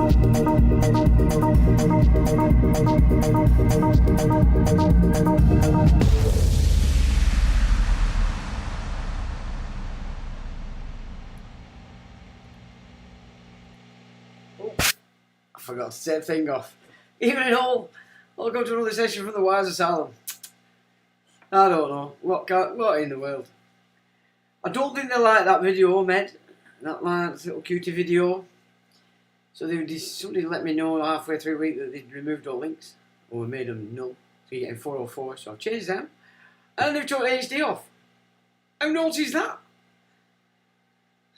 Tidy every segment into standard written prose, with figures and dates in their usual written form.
I forgot to set thing off. Evening all. Welcome to another session from the Wise Asylum. I don't know. What in the world? I don't think they like that video, Med. That little cutie video. So somebody let me know halfway through the week that they'd removed all links. Or made them null. So you're getting 404. So I've changed them. And they've took HD off. Who noticed that?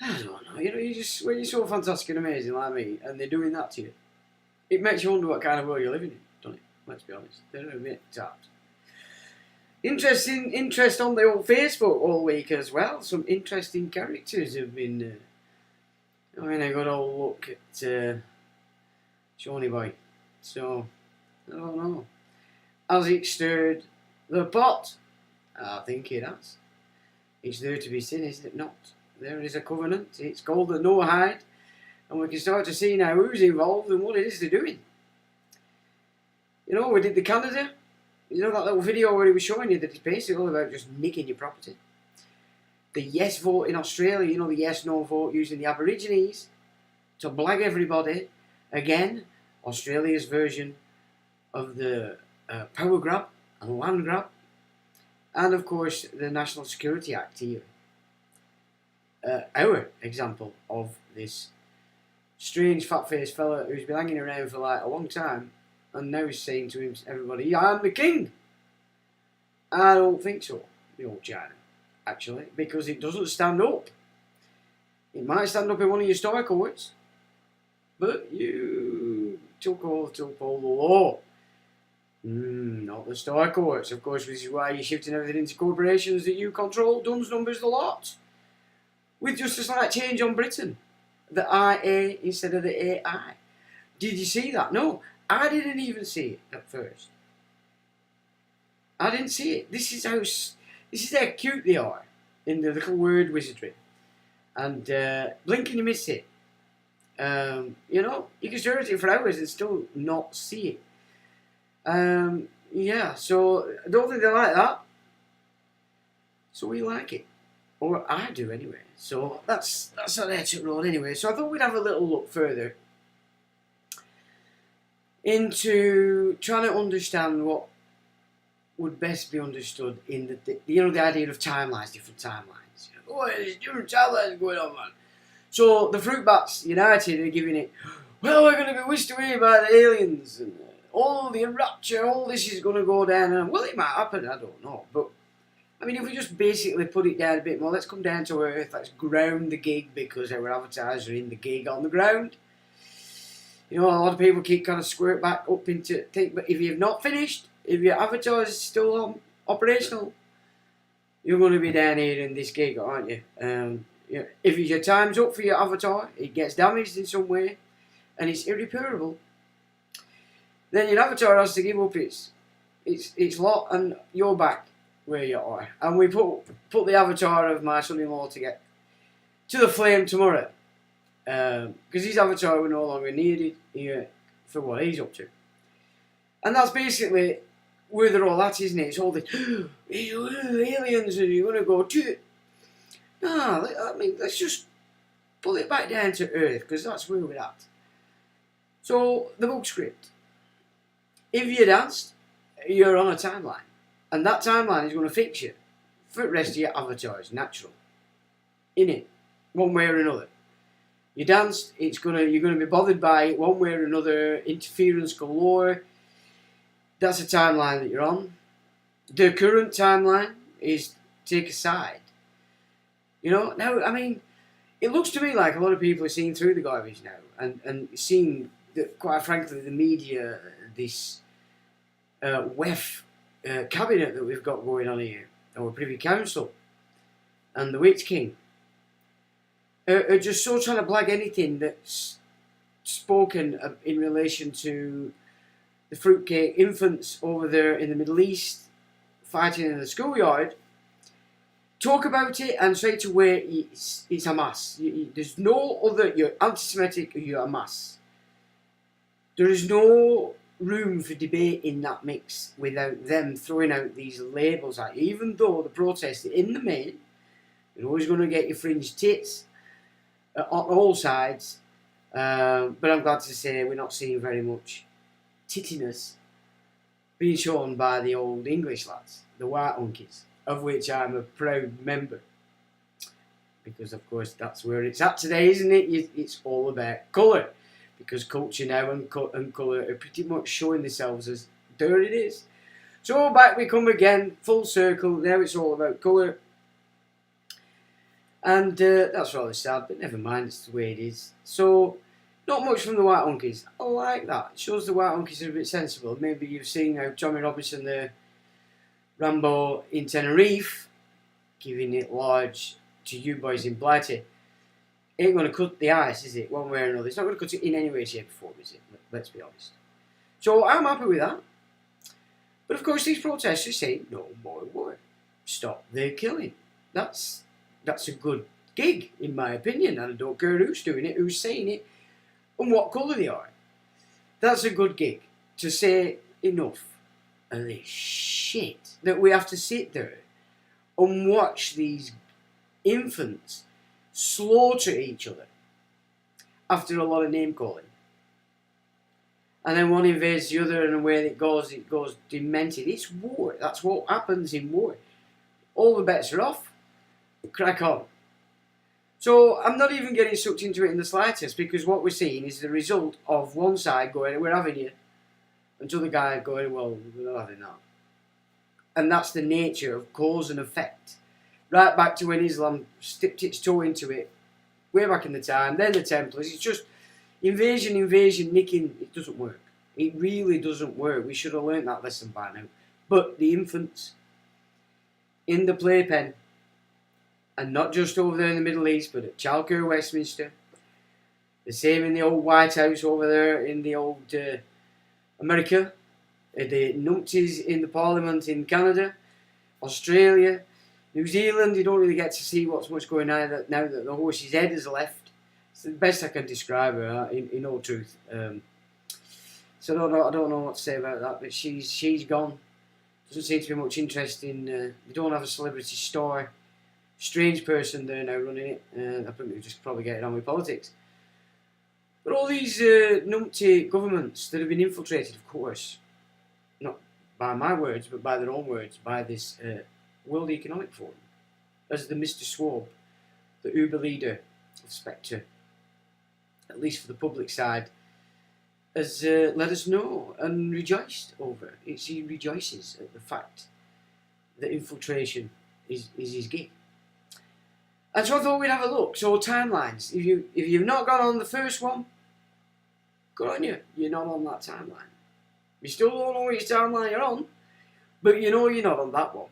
I don't know. You know, when you're so fantastic and amazing like me, and they're doing that to you, it makes you wonder what kind of world you're living in, doesn't it? Let's be honest. They're a bit tapped. Interest on the old Facebook all week as well. Some interesting characters have been having a good old look at Shawnee Boy. So, I don't know. Has it stirred the pot? I think it has. It's there to be seen, is it not? There is a covenant. It's called the no hide. And we can start to see now who's involved and what it is they're doing. You know, we did the Canada. You know that little video where he was showing you that it's basically all about just nicking your property. The yes vote in Australia, you know, the yes no vote using the Aborigines to blag everybody. Again, Australia's version of the power grab and land grab. And of course, the National Security Act here. Our example of this strange fat-faced fella who's been hanging around for like a long time and now he's saying to everybody, yeah, I'm the king. I don't think so, the old China, actually, because it doesn't stand up. It might stand up in one of your Stoic courts, but you took all the law. Not the Stoic courts, of course, which is why you're shifting everything into corporations that you control, duns, numbers, the lot. With just a slight change on Britain. The IA instead of the AI. Did you see that? No, I didn't even see it at first. I didn't see it. This is how cute they are in the little word wizardry. And blink and you miss it. You know, you can stare at it for hours and still not see it. Yeah, so I don't think they like that. So we like it. Or I do anyway. So that's an exit road anyway. So I thought we'd have a little look further into trying to understand what would best be understood in the idea of timelines, different timelines. You know, there's different timelines going on, man. So the Fruit Bats United are giving it, well, we're going to be whisked away by the aliens and all the rapture, all this is going to go down. And well, it might happen, I don't know, but I mean, if we just basically put it down a bit more, let's come down to earth, let's ground the gig because our avatars are in the gig on the ground. You know, a lot of people keep kind of squirt back up into think, but if you've not finished, if your avatar is still operational, you're going to be down here in this gig, aren't you? Yeah, if your time's up for your avatar, it gets damaged in some way, and it's irreparable, then your avatar has to give up its lot, and you're back where you are. And we put the avatar of my son-in-law to get to the flame tomorrow, because his avatar were no longer needed here for what he's up to. And that's basically where they're all at, isn't it? It's all the aliens and you're going to go to it. No, I mean, let's just pull it back down to earth, because that's where we're at. So, the book script. If you danced, you're on a timeline. And that timeline is going to fix you for the rest of your avatars, natural. In it, one way or another. You danced, you're going to be bothered by it one way or another, interference galore. That's a timeline that you're on. The current timeline is take a side. You know, now, I mean, it looks to me like a lot of people are seeing through the garbage now and seeing, quite frankly, the media, this WEF cabinet that we've got going on here, or Privy Council, and the Witch King, are just so trying to blag anything that's spoken in relation to the fruitcake infants over there in the Middle East fighting in the schoolyard. Talk about it and straight away it's Hamas. There's no other, you're anti-Semitic or you're Hamas. There is no room for debate in that mix without them throwing out these labels at you, even though the protest in the main, you're always going to get your fringe tits on all sides, but I'm glad to say we're not seeing very much tittiness being shown by the old English lads, the white hunkies, of which I'm a proud member, because of course that's where it's at today, isn't it? It's all about colour, because culture now and colour are pretty much showing themselves as there it is. So back we come again, full circle. Now it's all about colour, and that's rather sad, but never mind, it's the way it is. So not much from the white hunkies. I like that. It shows the white hunkies are a bit sensible. Maybe you've seen how Tommy Robinson, the Rambo in Tenerife, giving it large to you boys in Blighty. Ain't going to cut the ice, is it? One way or another. It's not going to cut it in any way, shape or form, is it? Let's be honest. So I'm happy with that. But of course these protesters say, no more war. Stop the killing. That's a good gig, in my opinion. And I don't care who's doing it, who's saying it, and what colour they are. That's a good gig. To say enough of this shit that we have to sit there and watch these infants slaughter each other after a lot of name calling, and then one invades the other, and the way it goes demented. It's war. That's what happens in war. All the bets are off. Crack on. So I'm not even getting sucked into it in the slightest, because what we're seeing is the result of one side going, we're having you, and the other guy going, well, we're not having that. And that's the nature of cause and effect. Right back to when Islam dipped its toe into it, way back in the time, then the Templars. It's just invasion, nicking. It doesn't work. It really doesn't work. We should have learnt that lesson by now. But the infants in the playpen, and not just over there in the Middle East, but at Chalker, Westminster, the same in the old White House over there in the old America, the numpties in the Parliament in Canada, Australia, New Zealand. You don't really get to see what's much going on now that the horse's head has left. It's the best I can describe her, in all truth. So I don't know what to say about that, but she's gone. Doesn't seem to be much interest in. They don't have a celebrity star. Strange person there now running it. I think they're just probably getting on with politics. But all these numpty governments that have been infiltrated, of course, not by my words, but by their own words, by this World Economic Forum, as the Mr. Schwab, the Uber leader of Spectre, at least for the public side, has let us know and rejoiced over. He rejoices at the fact that infiltration is his gig. And so I thought we'd have a look. So timelines. If you've not gone on the first one, good on you. You're not on that timeline. You still don't know which timeline you're on, but you know you're not on that one.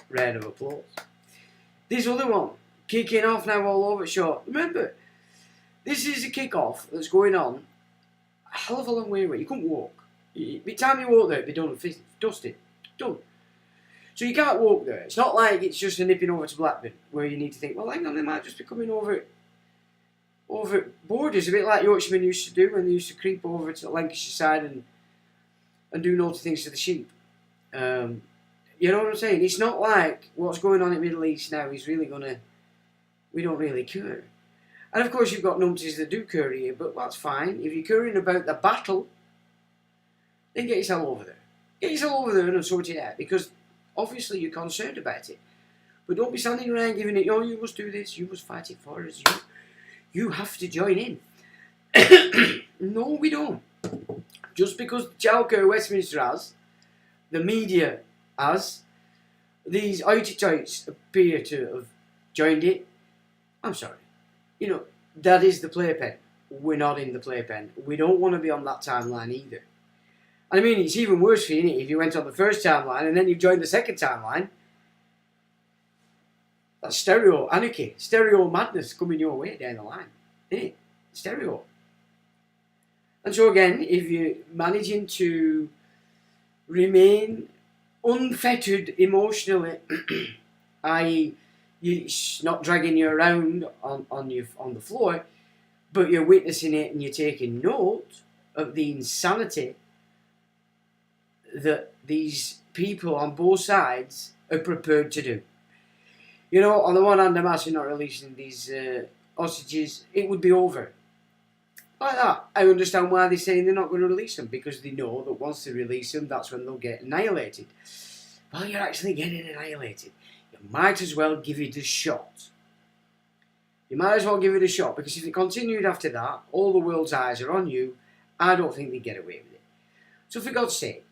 Round of applause. This other one, kicking off now all over short. Remember, this is a kick-off that's going on a hell of a long way away. You couldn't walk. By the time you walk there, it'd be done and dusted. Done. So you can't walk there. It's not like it's just a nipping over to Blackburn, where you need to think, well, hang on, they might just be coming over borders, a bit like Yorkshiremen used to do when they used to creep over to the Lancashire side and do naughty things to the sheep. You know what I'm saying? It's not like what's going on in the Middle East now is really we don't really care. And of course you've got numpties that do care here, but that's fine. If you're caring about the battle, then get yourself over there. Get yourself over there and sort it out, because obviously you're concerned about it. But don't be standing around giving it, oh, you must do this, you must fight it for us, you have to join in. No, we don't. Just because Chalker Westminster has, the media has, these outty-toits appear to have joined it, I'm sorry. You know, that is the playpen. We're not in the playpen. We don't want to be on that timeline either. And I mean, it's even worse for you, if you went on the first timeline and then you joined the second timeline. That's stereo anarchy, stereo madness coming your way down the line, isn't it? Stereo. And so again, if you're managing to remain unfettered emotionally, i.e. it's not dragging you around on the floor, but you're witnessing it and you're taking note of the insanity that these people on both sides are prepared to do. You know, on the one hand, Hamas are not releasing these hostages, it would be over. Like that. I understand why they're saying they're not going to release them, because they know that once they release them, that's when they'll get annihilated. Well, you're actually getting annihilated. You might as well give it a shot. You might as well give it a shot, because if it continued after that, all the world's eyes are on you. I don't think they'd get away with it. So for God's sake,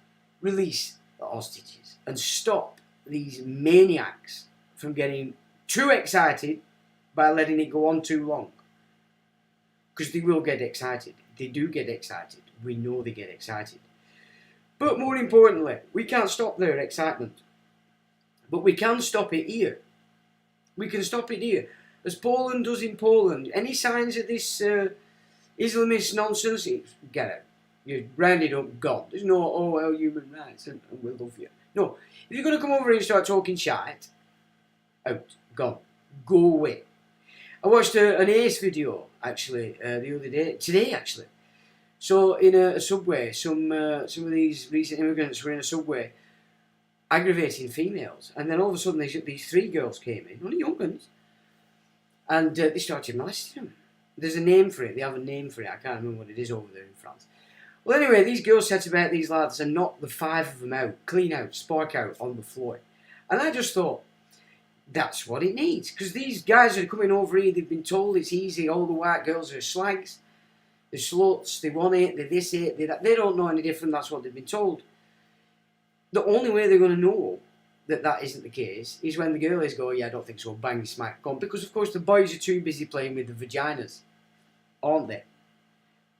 release the hostages and stop these maniacs from getting too excited by letting it go on too long. Because they will get excited. They do get excited. We know they get excited. But more importantly, we can't stop their excitement. But we can stop it here. We can stop it here. As Poland does in Poland. Any signs of this Islamist nonsense, get out. You're rounded up, gone. There's no, oh well, human rights and we'll love you. No. If you're going to come over here and start talking shite, out. Gone. Go away. I watched an Ace video, actually, the other day. Today, actually. So, in a subway, some of these recent immigrants were in a subway aggravating females. And then all of a sudden, these three girls came in, only young ones, and they started molesting them. There's a name for it. They have a name for it. I can't remember what it is over there in France. Well, anyway, these girls set about these lads and knocked the five of them out, clean out, spark out on the floor. And I just thought, that's what it needs. Because these guys are coming over here, they've been told it's easy, all the white girls are slags, they're sluts, they want it, they're this, it, they're that. They don't know any different, that's what they've been told. The only way they're going to know that that isn't the case is when the girls go, yeah, I don't think so, bang, smack, gone. Because, of course, the boys are too busy playing with the vaginas, aren't they?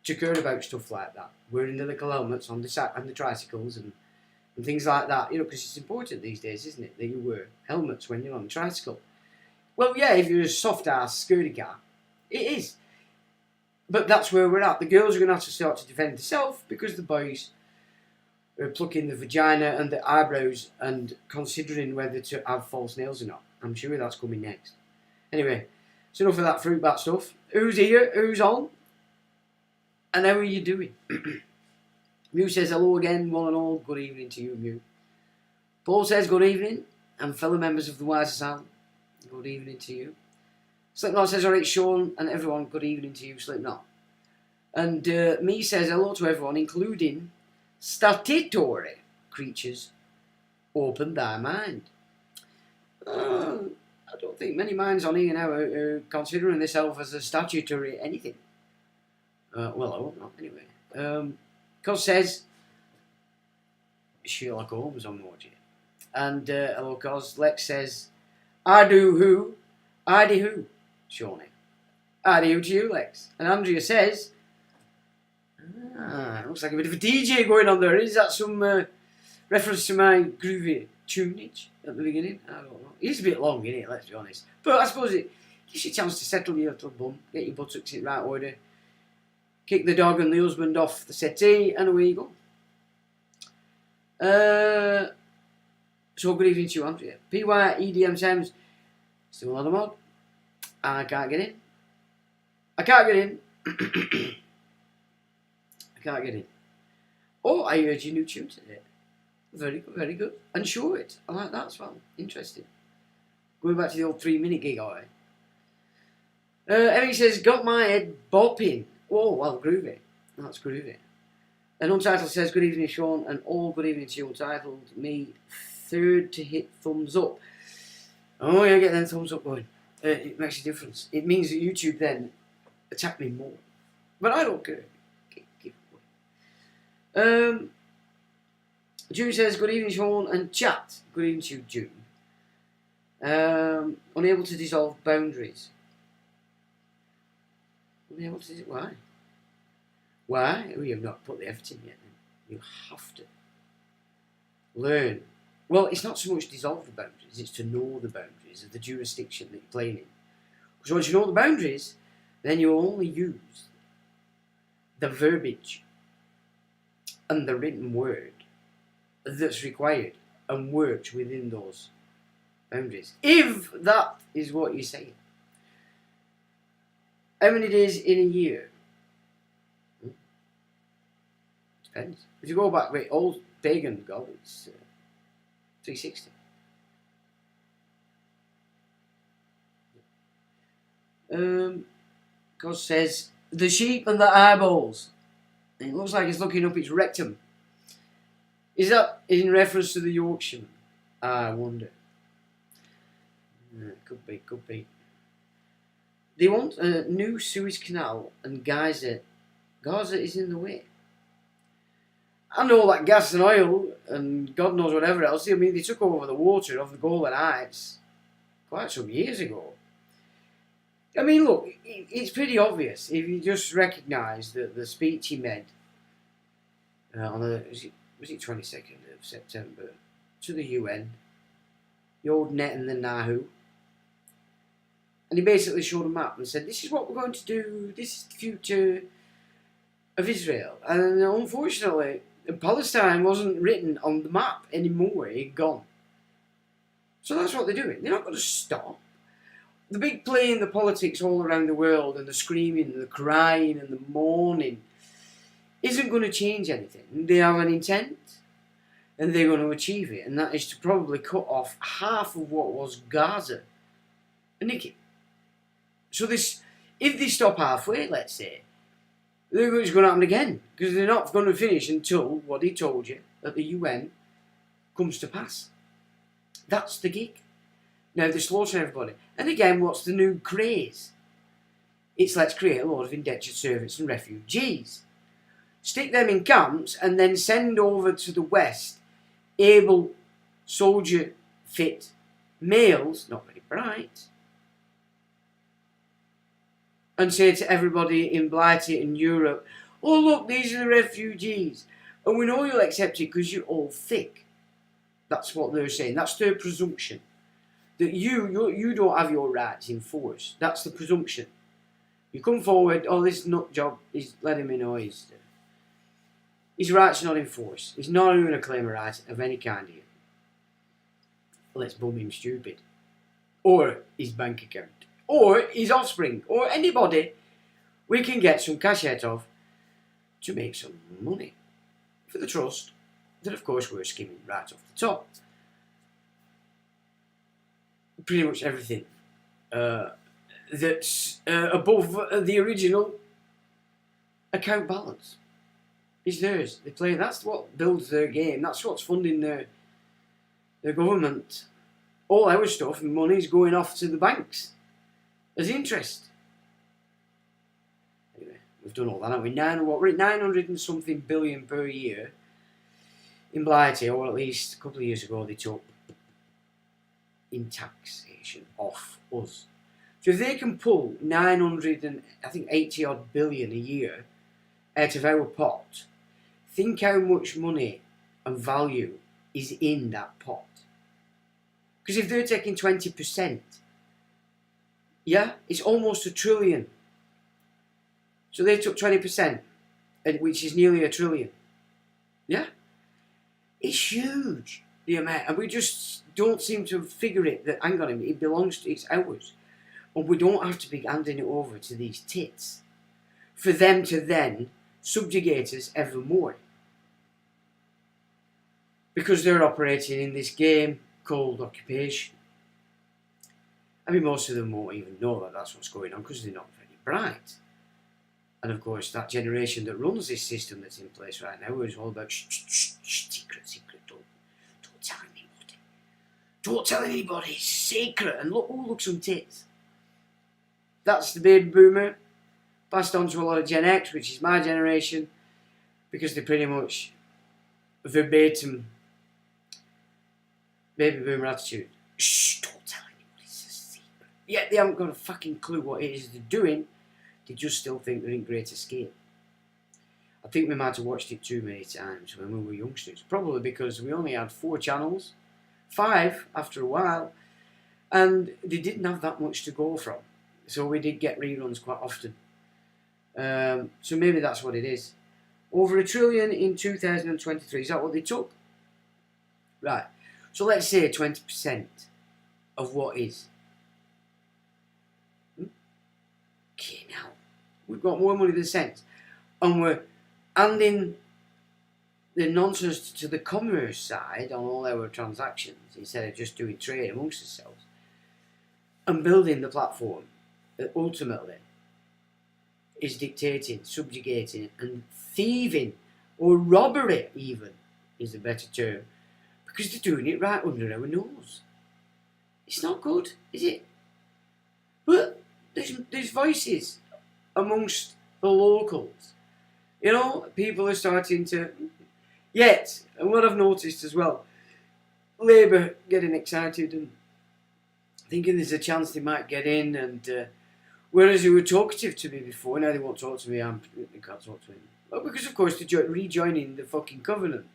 To care about stuff like that. Wearing the little helmets on the tricycles and things like that, you know, because it's important these days, isn't it, that you wear helmets when you're on a tricycle. Well, yeah, if you're a soft-ass scaredy cat, it is. But that's where we're at. The girls are going to have to start to defend themselves because the boys are plucking the vagina and the eyebrows and considering whether to have false nails or not. I'm sure that's coming next. Anyway, so enough of that fruit bat stuff. Who's here? Who's on? And how are you doing? Mew says hello again, one and all. Good evening to you, Mew. Paul says good evening, and fellow members of the Wiser Sound, good evening to you. Slipknot says alright, Sean, and everyone, good evening to you, Slipknot. And me says hello to everyone, including statutory creatures. Open thy mind. I don't think many minds on here now are considering themselves as a statutory anything. Well, I hope not, anyway. Cos says Sherlock Holmes on watching. And hello Cos. Lex says I do who? Shawnee. I do to you, Lex. And Andrea says looks like a bit of a DJ going on there. Is that some reference to my groovy tunage at the beginning? I don't know. It's a bit long, isn't it? Let's be honest. But I suppose it gives you a chance to settle your little bum, get your buttocks in right order, kick the dog and the husband off the settee, and away you go. So good evening to you, Andrea. PY EDM Sims, still on the mod. I can't get in. I can't get in. I can't get in. Oh, I heard your new tune today. Very good, very good. And show it. I like that as well. Interesting. Going back to the old 3-minute gig, alright. Emmy says, got my head bopping. Oh, well, groovy. That's groovy. And Untitled says, good evening, Sean, and all good evening to you, Untitled. Me, third to hit thumbs up. Oh, yeah, get them thumbs up going. It makes a difference. It means that YouTube then attack me more. But I don't care. Keep going. June says, good evening, Sean, and chat. Good evening to you, June. Unable to dissolve boundaries. Unable to dissolve, why? Why? Oh, you have not put the effort in yet. Then. You have to learn. Well, it's not so much dissolve the boundaries, it's to know the boundaries of the jurisdiction that you're playing in. Because once you know the boundaries, then you only use the verbiage and the written word that's required and works within those boundaries. If that is what you're saying. How many days in a year? Depends. If you go back with old pagan God, it's 360. God says, the sheep and the eyeballs. And it looks like it's looking up its rectum. Is that in reference to the Yorkshireman? I wonder. Could be, could be. They want a new Suez Canal, and Gaza is in the way. And all that gas and oil and God knows whatever else. I mean, they took over the water of the Golan Heights quite some years ago. I mean, look, it's pretty obvious if you just recognise that the speech he made on the was it 22nd of September to the UN, the old Netanyahu, and he basically showed a map and said, "This is what we're going to do. This is the future of Israel." And unfortunately, Palestine wasn't written on the map anymore. It'd gone. So that's what they're doing. They're not going to stop. The big play in the politics all around the world and the screaming and the crying and the mourning isn't going to change anything. They have an intent and they're going to achieve it, and that is to probably cut off half of what was Gaza and nick it. So this, if they stop halfway, let's say, it's going to happen again, because they're not going to finish until what he told you at the UN comes to pass. That's the gig. Now they're slaughtering everybody. And again, what's the new craze? It's let's create a load of indentured servants and refugees. Stick them in camps and then send over to the West able, soldier-fit males, not very bright, and say to everybody in Blighty in Europe, "Oh look, these are the refugees, and we know you'll accept it because you're all thick." That's what they're saying. That's their presumption. That you don't have your rights in force. That's the presumption. You come forward, "Oh, this nut job, he's letting me know his rights are not in force. He's not going to claim a right of any kind here. Let's bum him stupid." Or his bank account. Or his offspring. Or anybody we can get some cash out of to make some money for the trust that, of course, we're skimming right off the top. Pretty much everything that's above the original account balance is theirs. They play. That's what builds their game. That's what's funding their government. All our stuff and money's going off to the banks as interest. Anyway, we've done all that, haven't we? 900 and something billion per year in Blighty, or at least a couple of years ago they took in taxation off us. So if they can pull 980 odd billion a year out of our pot, think how much money and value is in that pot. Because if they're taking 20%, yeah, it's almost $1 trillion. So they took 20%, which is nearly $1 trillion. Yeah? It's huge, the amount. And we just don't seem to figure it that, hang on a minute, it belongs to, it's ours. And we don't have to be handing it over to these tits for them to then subjugate us ever more. Because they're operating in this game called occupation. I mean, most of them won't even know that that's what's going on because they're not very bright. And of course, that generation that runs this system that's in place right now is all about secret, don't tell anybody. Don't tell anybody, it's secret. And look some tits. That's the baby boomer, passed on to a lot of Gen X, which is my generation, because they're pretty much verbatim baby boomer attitude. Shh, don't tell anybody, it's a secret. Yet they haven't got a fucking clue what it is they're doing. They just still think they're in Great Escape. I think we might have watched it too many times when we were youngsters. Probably because we only had 4 channels, 5 after a while, and they didn't have that much to go from. So we did get reruns quite often. So maybe that's what it is. Over $1 trillion in 2023. Is that what they took? Right. So let's say 20% of what is. Okay, now. We've got more money than sense. And we're handing the nonsense to the commerce side on all our transactions instead of just doing trade amongst ourselves and building the platform that ultimately is dictating, subjugating and thieving, or robbery even is a better term, because they're doing it right under our nose. It's not good, is it? But there's voices amongst the locals. You know, people are starting to... Yet, and what I've noticed as well, Labour getting excited and thinking there's a chance they might get in, and whereas they were talkative to me before, now they won't talk to me, they can't talk to me. Well, because of course they're rejoining the fucking covenant.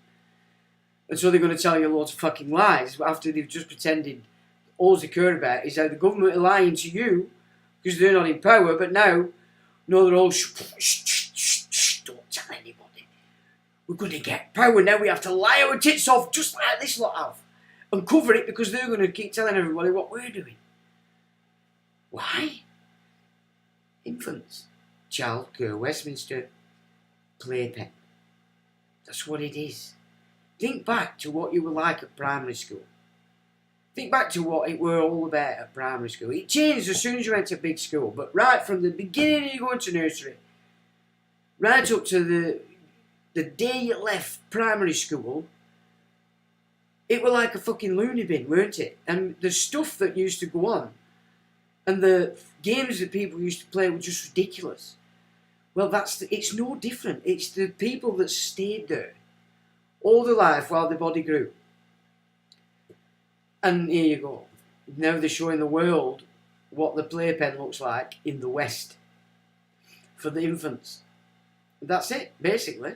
And so they're going to tell you loads of fucking lies after they've just pretended all they care about is how the government are lying to you because they're not in power, but now, no, they're all shh, don't tell anybody. We're going to get power now, we have to lie our tits off just like this lot have and cover it because they're going to keep telling everybody what we're doing. Why? Infants, childcare, Westminster playpen. That's what it is. Think back to what you were like at primary school. Think back to what it were all about at primary school. It changed as soon as you went to big school, but right from the beginning you go into nursery, right up to the day you left primary school, it were like a fucking loony bin, weren't it? And the stuff that used to go on and the games that people used to play were just ridiculous. Well, it's no different. It's the people that stayed there all their life while their body grew. And here you go. Now they're showing the world what the playpen looks like in the West for the infants. That's it, basically.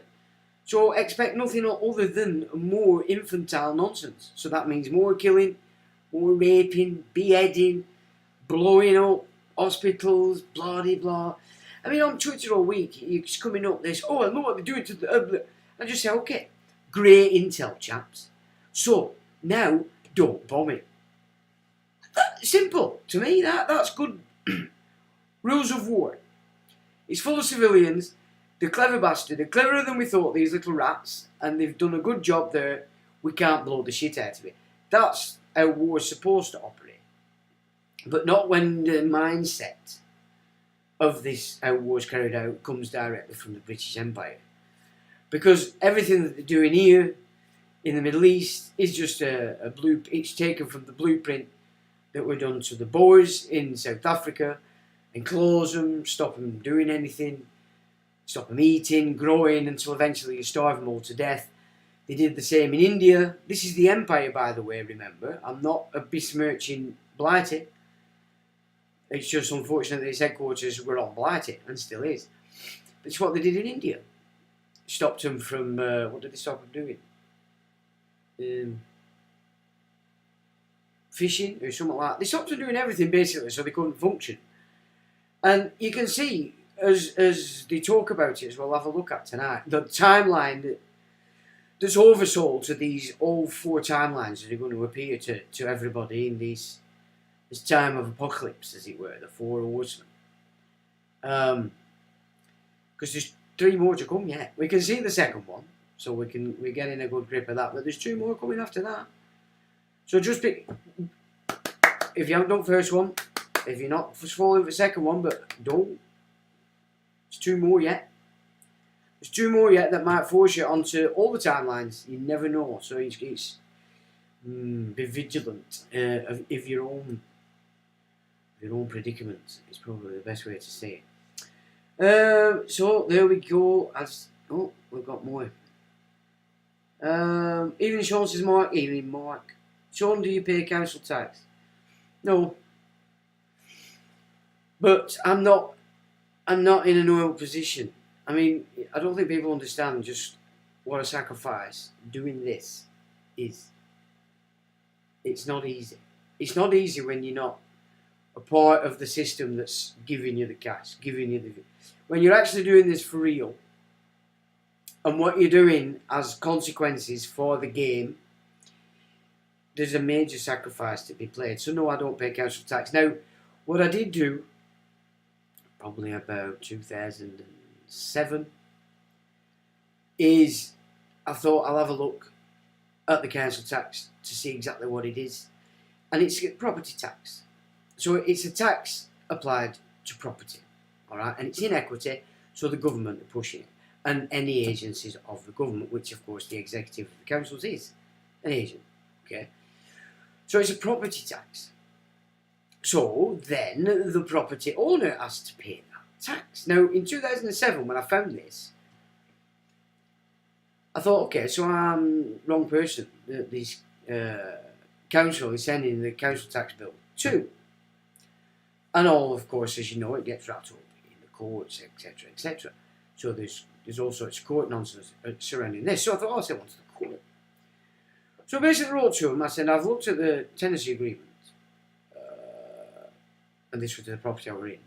So expect nothing other than more infantile nonsense. So that means more killing, more raping, beheading, blowing up hospitals, blah de blah. I mean, on Twitter all week, it's coming up this, oh, I know what they're doing to the... I just say, okay, great intel, chaps. So, now, don't bomb it. Simple. To me, that's good. Rules of war. It's full of civilians. They're clever bastards. They're cleverer than we thought, these little rats. And they've done a good job there. We can't blow the shit out of it. That's how war's supposed to operate. But not when the mindset of this, how war's carried out, comes directly from the British Empire. Because everything that they're doing here in the Middle East is just it's taken from the blueprint that were done to the Boers in South Africa, and close them, stop them doing anything, stop them eating, growing, until eventually you starve them all to death. They did the same in India. This is the empire, by the way, remember. I'm not besmirching Blighty. It's just unfortunate that its headquarters were on Blighty, and still is. But it's what they did in India. Stopped them from, what did they stop them doing? Fishing or something like that. They stopped them doing everything basically so they couldn't function. And you can see, as they talk about it, as we'll have a look at tonight, the timeline that's oversold to these all four timelines that are going to appear to everybody in this time of apocalypse, as it were, the four horsemen. Because there's 3 more to come yet. We can see the second one, so we're getting a good grip of that, but there's 2 more coming after that. So just pick, if you haven't done first one, if you're not falling for the second one, but don't. There's 2 more yet. There's 2 more yet that might force you onto all the timelines. You never know. So it's be vigilant of your own predicament. Is probably the best way to say it. So there we go. We've got more. Evening Sean says, Mark. Evening Mark. Sean, do you pay council tax? No. But I'm not in an oil position. I mean, I don't think people understand just what a sacrifice doing this is. It's not easy. It's not easy when you're not a part of the system that's giving you the cash, when you're actually doing this for real, and what you're doing as consequences for the game, there's a major sacrifice to be played. So no, I don't pay council tax. Now, what I did do probably about 2007, is I thought I'll have a look at the council tax to see exactly what it is. And it's property tax. So it's a tax applied to property, all right? And it's in equity, so the government are pushing it. And any agencies of the government, which of course the executive of the councils is an agent, okay? So it's a property tax. So then the property owner has to pay that tax. Now in 2007, when I found this, I thought, okay, so I'm wrong person that this council is sending the council tax bill to. And all, of course, as you know, it gets wrapped up in the courts, etc., etc. So there's all sorts of court nonsense surrounding this. So I thought, oh, I said, what's the court? So basically I wrote to him, I said, I've looked at the tenancy agreement, and this was the property I were in.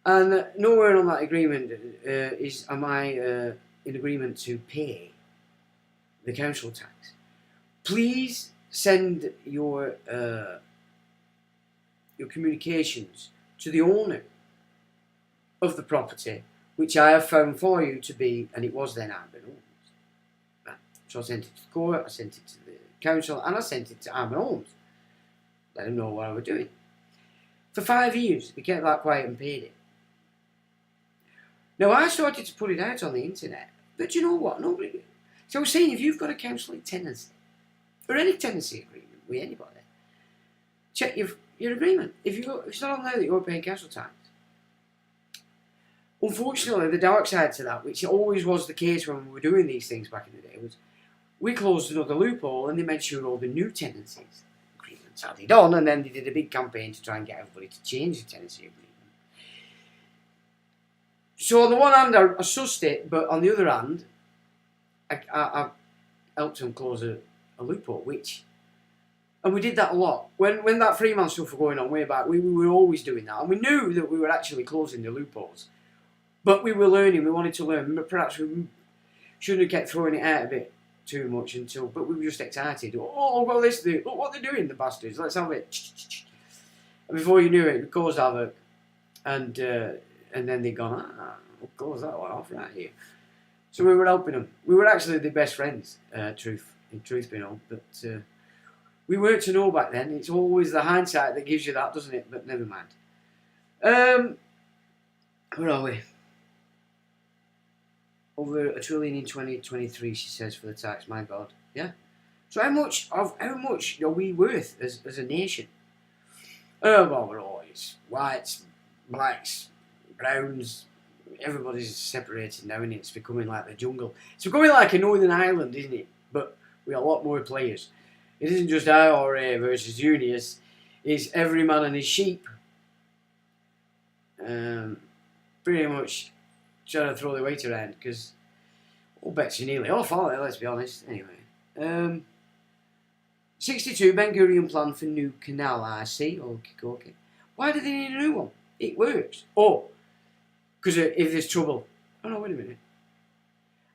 And nowhere on that agreement am I in agreement to pay the council tax. Please send your communications to the owner of the property, which I have found for you to be, and it was then Armand Homes. Right. So I sent it to the court, I sent it to the council, and I sent it to Armand Homes. Let them know what I was doing. For 5 years, they kept that quiet and paid it. Now I started to put it out on the internet, but you know what? Nobody did. So I was saying, if you've got a council tenancy, or any tenancy agreement with anybody, check your agreement. If it's not on there that you're paying council tax. Unfortunately, the dark side to that, which always was the case when we were doing these things back in the day, was we closed another loophole and they made sure all the new tenancies agreements added on, and then they did a big campaign to try and get everybody to change the tenancy agreement. So on the one hand, I sussed it, but on the other hand, I helped them close a loophole, and we did that a lot. When that Freeman stuff was going on way back, we were always doing that, and we knew that we were actually closing the loopholes. But we were learning, we wanted to learn. Perhaps we shouldn't have kept throwing it out a bit too much but we were just excited. Oh, well, look what they're doing, the bastards, let's have it. And before you knew it, we caused havoc. And then they'd gone, we'll close that one off right here. So we were helping them. We were actually the best friends, truth be known. But we weren't to know back then. It's always the hindsight that gives you that, doesn't it? But never mind. Where are we? Over $1 trillion in 2023, she says, for the tax. My God, yeah. So how much are we worth as a nation? Well, we're always whites, blacks, browns. Everybody's separated now, and it's becoming like the jungle. It's becoming like a Northern Ireland, isn't it? But with a lot more players. It isn't just IRA versus Unius. It's every man and his sheep. Pretty much trying to throw the weight around, because all bets are nearly off, aren't they? Let's be honest. Anyway, 62 Ben Gurion plan for new canal. I see. Okay. Why do they need a new one? It works. Oh, because if there's trouble. Oh no, wait a minute.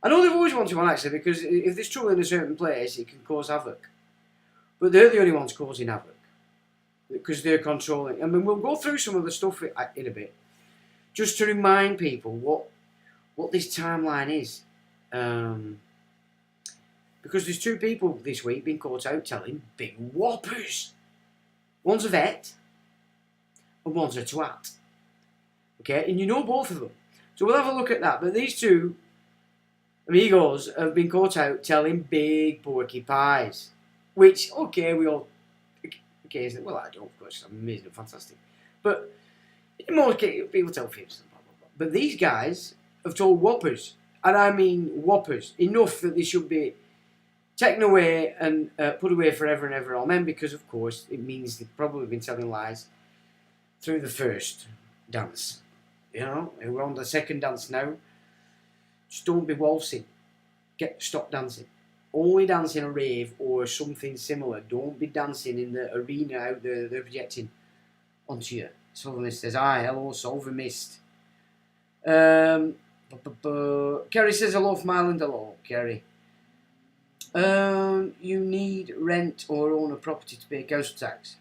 I know they've always wanted one actually, because if there's trouble in a certain place, it can cause havoc. But they're the only ones causing havoc, because they're controlling. I mean, we'll go through some of the stuff in a bit, just to remind people what this timeline is. Because there's two people this week being caught out telling big whoppers. One's a vet and one's a twat. Okay, and you know both of them. So we'll have a look at that. But these two amigos have been caught out telling big porcupines. Which, okay, we all occasionally, well, I don't, of course, I'm amazing and fantastic. But in most cases, people tell fibs and blah, blah, blah. But these guys have told whoppers, and I mean whoppers, enough that they should be taken away and put away forever and ever. Amen, because, of course, it means they've probably been telling lies through the first dance. You know, we're on the second dance now. Just don't be waltzing. Stop dancing. Only dance in a rave or something similar. Don't be dancing in the arena out there they're projecting onto you. Sullivan says, hi, hello, Solver Mist. Kerry says, hello from Ireland. Hello, Kerry. You need rent or own a property to pay council tax.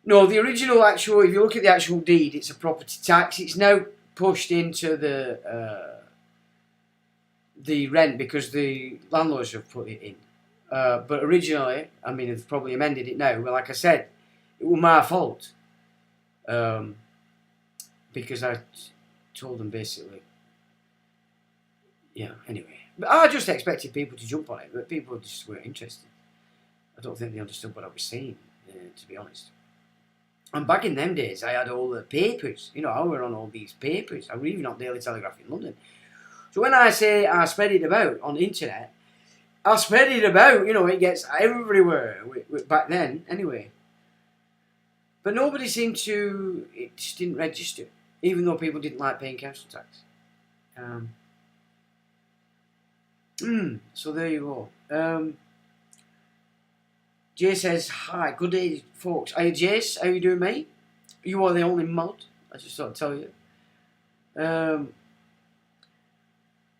No, the original actual, if you look at the actual deed, it's a property tax. It's now pushed into the rent because the landlords have put it in. But originally, I mean, they've probably amended it now. But like I said, it was my fault. Because I told them basically, yeah, anyway. But I just expected people to jump on it, but people just weren't interested. I don't think they understood what I was saying, to be honest. And back in them days, I had all the papers. You know, I were on all these papers. I were even on Daily Telegraph in London. So when I say I spread it about on the internet, I spread it about, you know, it gets everywhere back then, anyway. But nobody seemed to, it just didn't register, even though people didn't like paying council tax. So there you go. Jay says, hi, good day, folks. Are you Jace? How you doing, mate? You are the only mod, I just thought I'd tell you.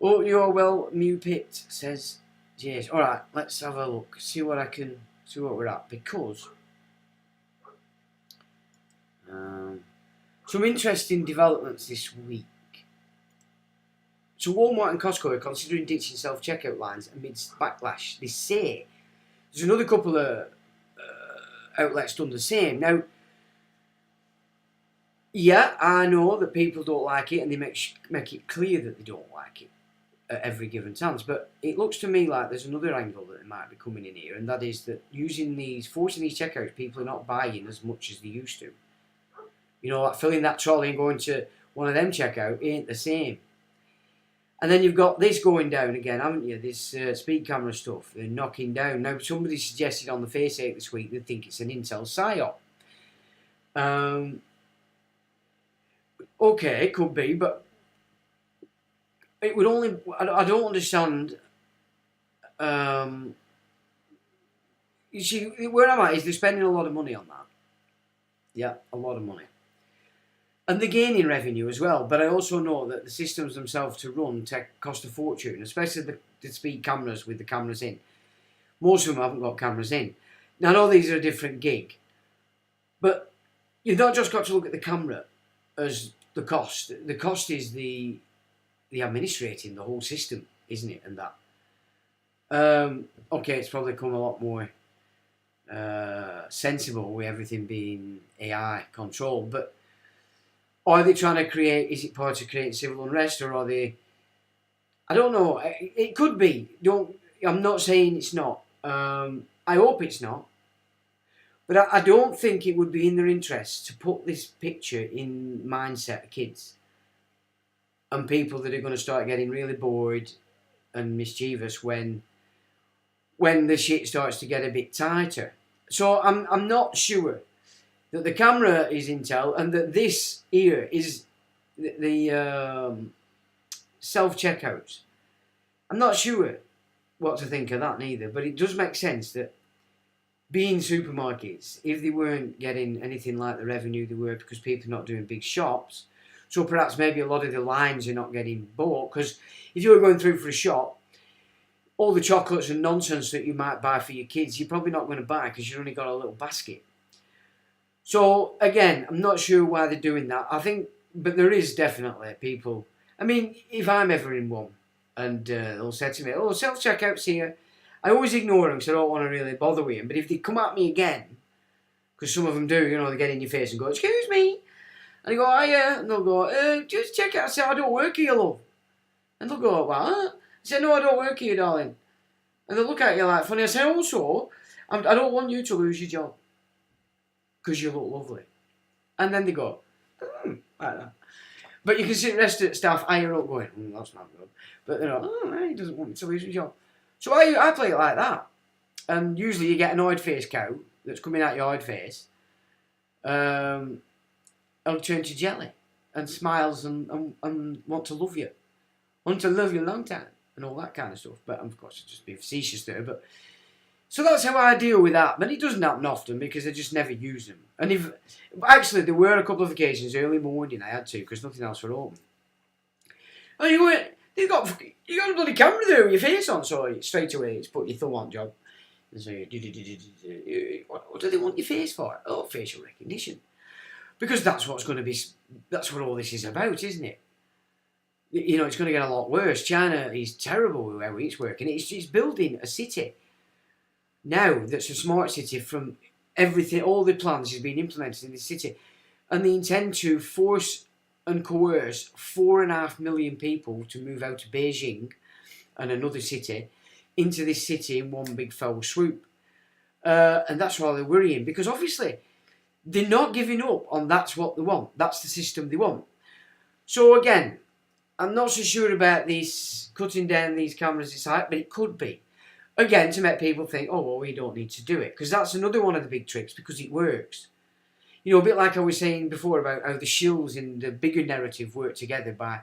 Oh, you're well, Mew Pit, says Jace. Alright, let's have a look, see what we're at, because some interesting developments this week. So Walmart and Costco are considering ditching self-checkout lines amidst backlash. They say there's another couple of outlets done the same. Now, yeah, I know that people don't like it, and they make it clear that they don't like it at every given chance. But it looks to me like there's another angle that might be coming in here, and that is that forcing these checkouts, people are not buying as much as they used to. You know, like filling that trolley and going to one of them checkout ain't the same. And then you've got this going down again, haven't you? This speed camera stuff, they're knocking down. Now, somebody suggested on the Face 8 this week they think it's an Intel PSYOP. Okay, it could be, but it would only... I don't understand... you see, where I'm at is they're spending a lot of money on that. Yeah, a lot of money. And they're gaining revenue as well, but I also know that the systems themselves to run cost a fortune, especially the speed cameras with the cameras in. Most of them haven't got cameras in. Now, I know these are a different gig, but you've not just got to look at the camera as the cost. The cost is the administrating the whole system, isn't it, and that. Okay, it's probably come a lot more sensible with everything being AI controlled, but are they trying to create, is it part of creating civil unrest, or are they, I don't know, it could be, I'm not saying it's not, I hope it's not, but I don't think it would be in their interest to put this picture in mindset of kids and people that are going to start getting really bored and mischievous when the shit starts to get a bit tighter. So I'm not sure that the camera is Intel and that this here is the self-checkouts. I'm not sure what to think of that neither, but it does make sense that being supermarkets, if they weren't getting anything like the revenue they were because people are not doing big shops, so perhaps maybe a lot of the lines are not getting bought, because if you were going through for a shop, all the chocolates and nonsense that you might buy for your kids, you're probably not going to buy because you've only got a little basket. So, again, I'm not sure why they're doing that. I think, but there is definitely people. I mean, if I'm ever in one and they'll say to me, oh, self-checkout's here, I always ignore them because I don't want to really bother with them. But if they come at me again, because some of them do, you know, they get in your face and go, excuse me. And I go, oh, yeah. And they'll go, just check out. I say, I don't work here, love. And they'll go, what? I say, no, I don't work here, darling. And they'll look at you like funny. I say, also, I don't want you to lose your job because you look lovely. And then they go, like that. But you can see the rest of the staff higher up going, that's not good. But they're like, oh, he doesn't want me to lose his job. So I play it like that. And usually you get an odd face cow that's coming out your odd face. It'll turn to jelly and smiles and want to love you. Want to love you a long time and all that kind of stuff. But of course, it's just being facetious there. But so that's how I deal with that. But it doesn't happen often because I just never use them. And actually, there were a couple of occasions early morning I had to because nothing else were open. And you went, you got a bloody camera there with your face on, so straight away it's put your thumb on job. So, what do they want your face for? Oh, facial recognition. Because that's what's going to be, that's what all this is about, isn't it? You know, it's going to get a lot worse. China is terrible with how it's working. It's building a city now that's a smart city from everything, all the plans is being implemented in the city. And they intend to force and coerce 4.5 million people to move out of Beijing and another city into this city in one big foul swoop. And that's why they're worrying, because obviously they're not giving up on that's what they want. That's the system they want. So again, I'm not so sure about this cutting down these cameras inside, but it could be. Again, to make people think, oh, well, we don't need to do it. Because that's another one of the big tricks, because it works. You know, a bit like I was saying before about how the shills in the bigger narrative work together by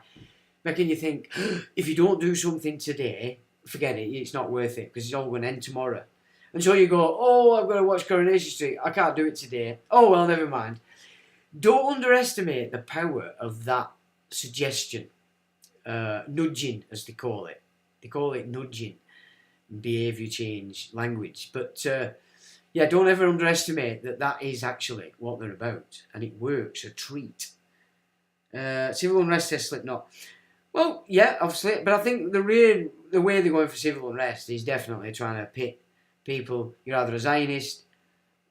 making you think, if you don't do something today, forget it, it's not worth it, because it's all going to end tomorrow. And so you go, oh, I've got to watch Coronation Street, I can't do it today. Oh, well, never mind. Don't underestimate the power of that suggestion. Nudging, as they call it. They call it nudging. Behaviour change language. But yeah, don't ever underestimate that is actually what they're about. And it works, a treat. Civil unrest says Slipknot. Well, yeah, obviously. But I think the way they're going for civil unrest is definitely trying to pit people. You're either a Zionist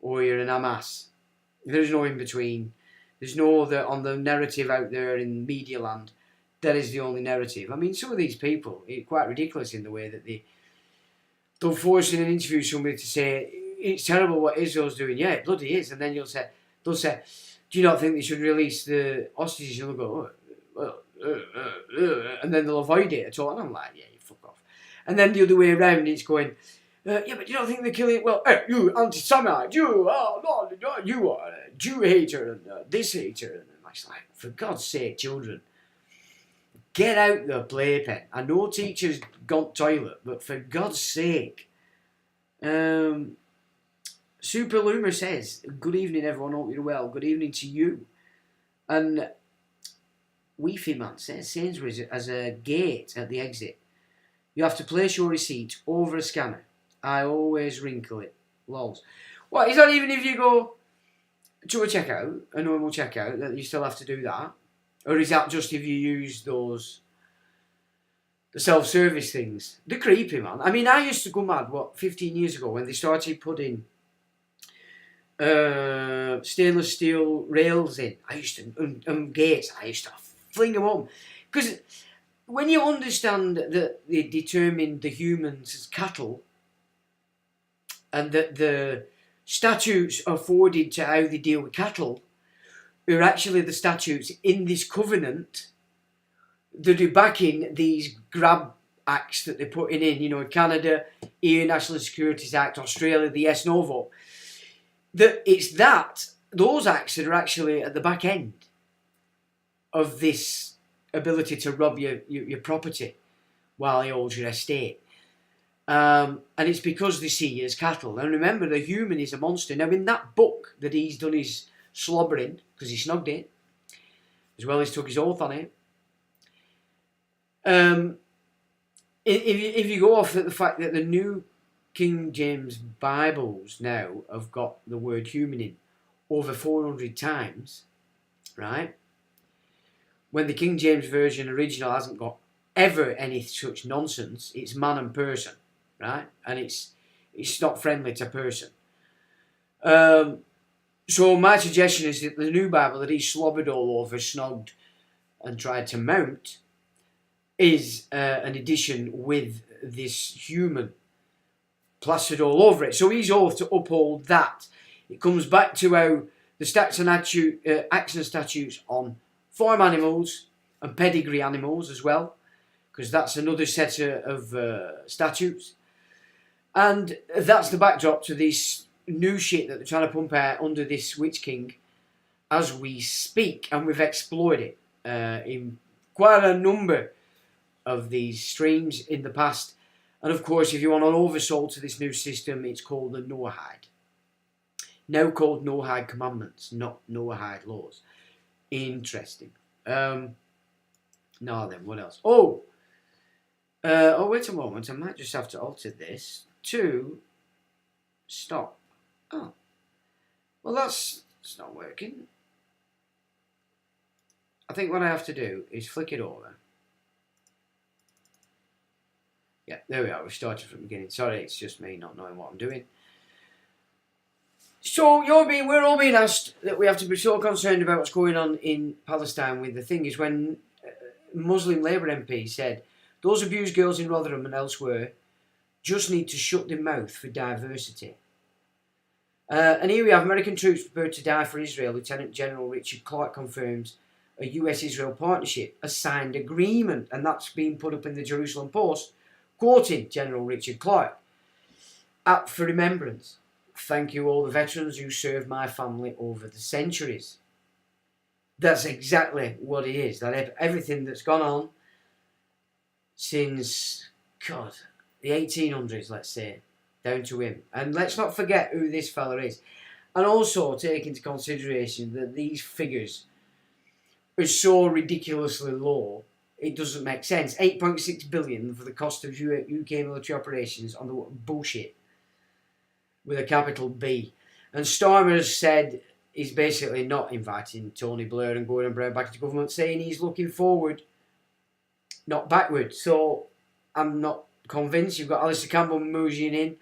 or you're an Hamas. There's no in between. There's no other on the narrative out there in media land. That is the only narrative. I mean, some of these people, it's quite ridiculous in the way that they'll force in an interview somebody to say, it's terrible what Israel's doing. Yeah, it bloody is. And then they'll say, do you not think they should release the hostages? And they'll go, and then they'll avoid it at all. And I'm like, yeah, you fuck off. And then the other way around, it's going, yeah, but you don't think they're killing, well, hey, you anti-Semite, you are a Jew hater and this hater. And I'm like, for God's sake, children, get out the playpen. I know teachers gone toilet, but for God's sake. Super Loomer says, good evening everyone, hope you're well. Good evening to you. And Weefy Man says, Sainsbury's has a gate at the exit. You have to place your receipt over a scanner. I always wrinkle it. Lols. What, is that even if you go to a checkout, a normal checkout, that you still have to do that? Or is that just if you use the self-service things? They're creepy, man. I mean, I used to go mad, 15 years ago when they started putting stainless steel rails in. I used to, and gates, I used to fling them on. Because when you understand that they determine the humans as cattle, and that the statutes are afforded to how they deal with cattle, are actually the statutes in this covenant that are backing these grab acts that they're putting in, you know, Canada, EU National Security Act, Australia, the Yes No vote. That it's those acts that are actually at the back end of this ability to rob your property while he holds your estate. And it's because they see you as cattle. And remember, the human is a monster. Now, in that book that he's done his slobbering, because he snogged it, as well as took his oath on it. If you go off at the fact that the New King James Bibles now have got the word human in over 400 times, right? When the King James Version original hasn't got ever any such nonsense, it's man and person, right? And it's not friendly to person. So my suggestion is that the new Bible that he slobbered all over, snogged and tried to mount is an edition with this human plastered all over it. So he's oath to uphold that. It comes back to how the acts and statutes on farm animals and pedigree animals as well, because that's another set of statutes. And that's the backdrop to this new shit that they're trying to pump out under this Witch King as we speak. And we've explored it in quite a number of these streams in the past. And of course, if you want an oversoul to this new system, it's called the Noahide. Now called Noahide Commandments, not Noahide Laws. Interesting. Now then, what else? Oh, wait a moment. I might just have to alter this to Stop. Oh. Well, that's not working. I think what I have to do is flick it over. Yeah, there we are. We started from the beginning. Sorry, it's just me not knowing what I'm doing. So we're all being asked that we have to be so concerned about what's going on in Palestine. With the thing is, when Muslim Labour MP said those abused girls in Rotherham and elsewhere just need to shut their mouth for diversity. And here we have American troops prepared to die for Israel. Lieutenant General Richard Clark confirms a US-Israel partnership, a signed agreement, and that's been put up in the Jerusalem Post, quoting General Richard Clark. Act for remembrance. Thank you all the veterans who served my family over the centuries. That's exactly what it is. That everything that's gone on since, God, the 1800s, let's say, down to him. And let's not forget who this fella is. And also take into consideration that these figures are so ridiculously low, it doesn't make sense. 8.6 billion for the cost of UK military operations on the bullshit with a capital B. And Starmer has said he's basically not inviting Tony Blair and Gordon Brown back into government, saying he's looking forward, not backward. So I'm not convinced. You've got Alistair Campbell moving in.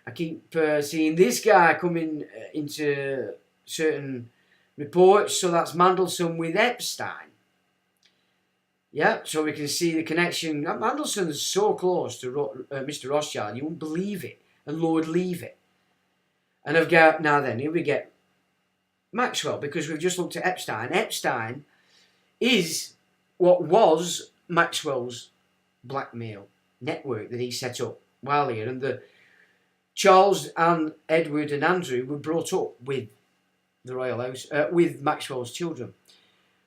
I keep seeing this guy coming into certain reports. So that's Mandelson with Epstein. Yeah, so we can see the connection. Mandelson's so close to Mr. Rothschild, you won't believe it. And Lord Leave And I've got, now then, here we get Maxwell, because we've just looked at Epstein. Epstein is what was Maxwell's blackmail network that he set up while here. And the Charles and Edward and Andrew were brought up with the Royal House, with Maxwell's children.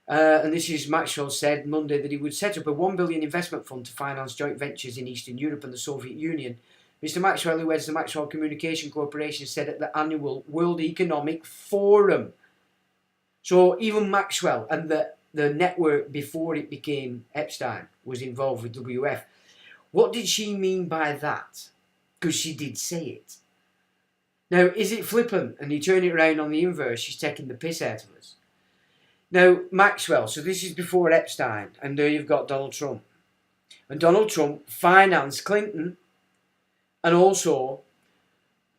And this is Maxwell said Monday that he would set up a $1 billion investment fund to finance joint ventures in Eastern Europe and the Soviet Union. Mr. Maxwell, who heads the Maxwell Communication Corporation, said at the annual World Economic Forum. So even Maxwell and the network before it became Epstein was involved with WF. What did she mean by that? Because she did say it. Now, is it flippant? And you turn it around on the inverse, she's taking the piss out of us. Now, Maxwell, so this is before Epstein, and there you've got Donald Trump. And Donald Trump financed Clinton, and also,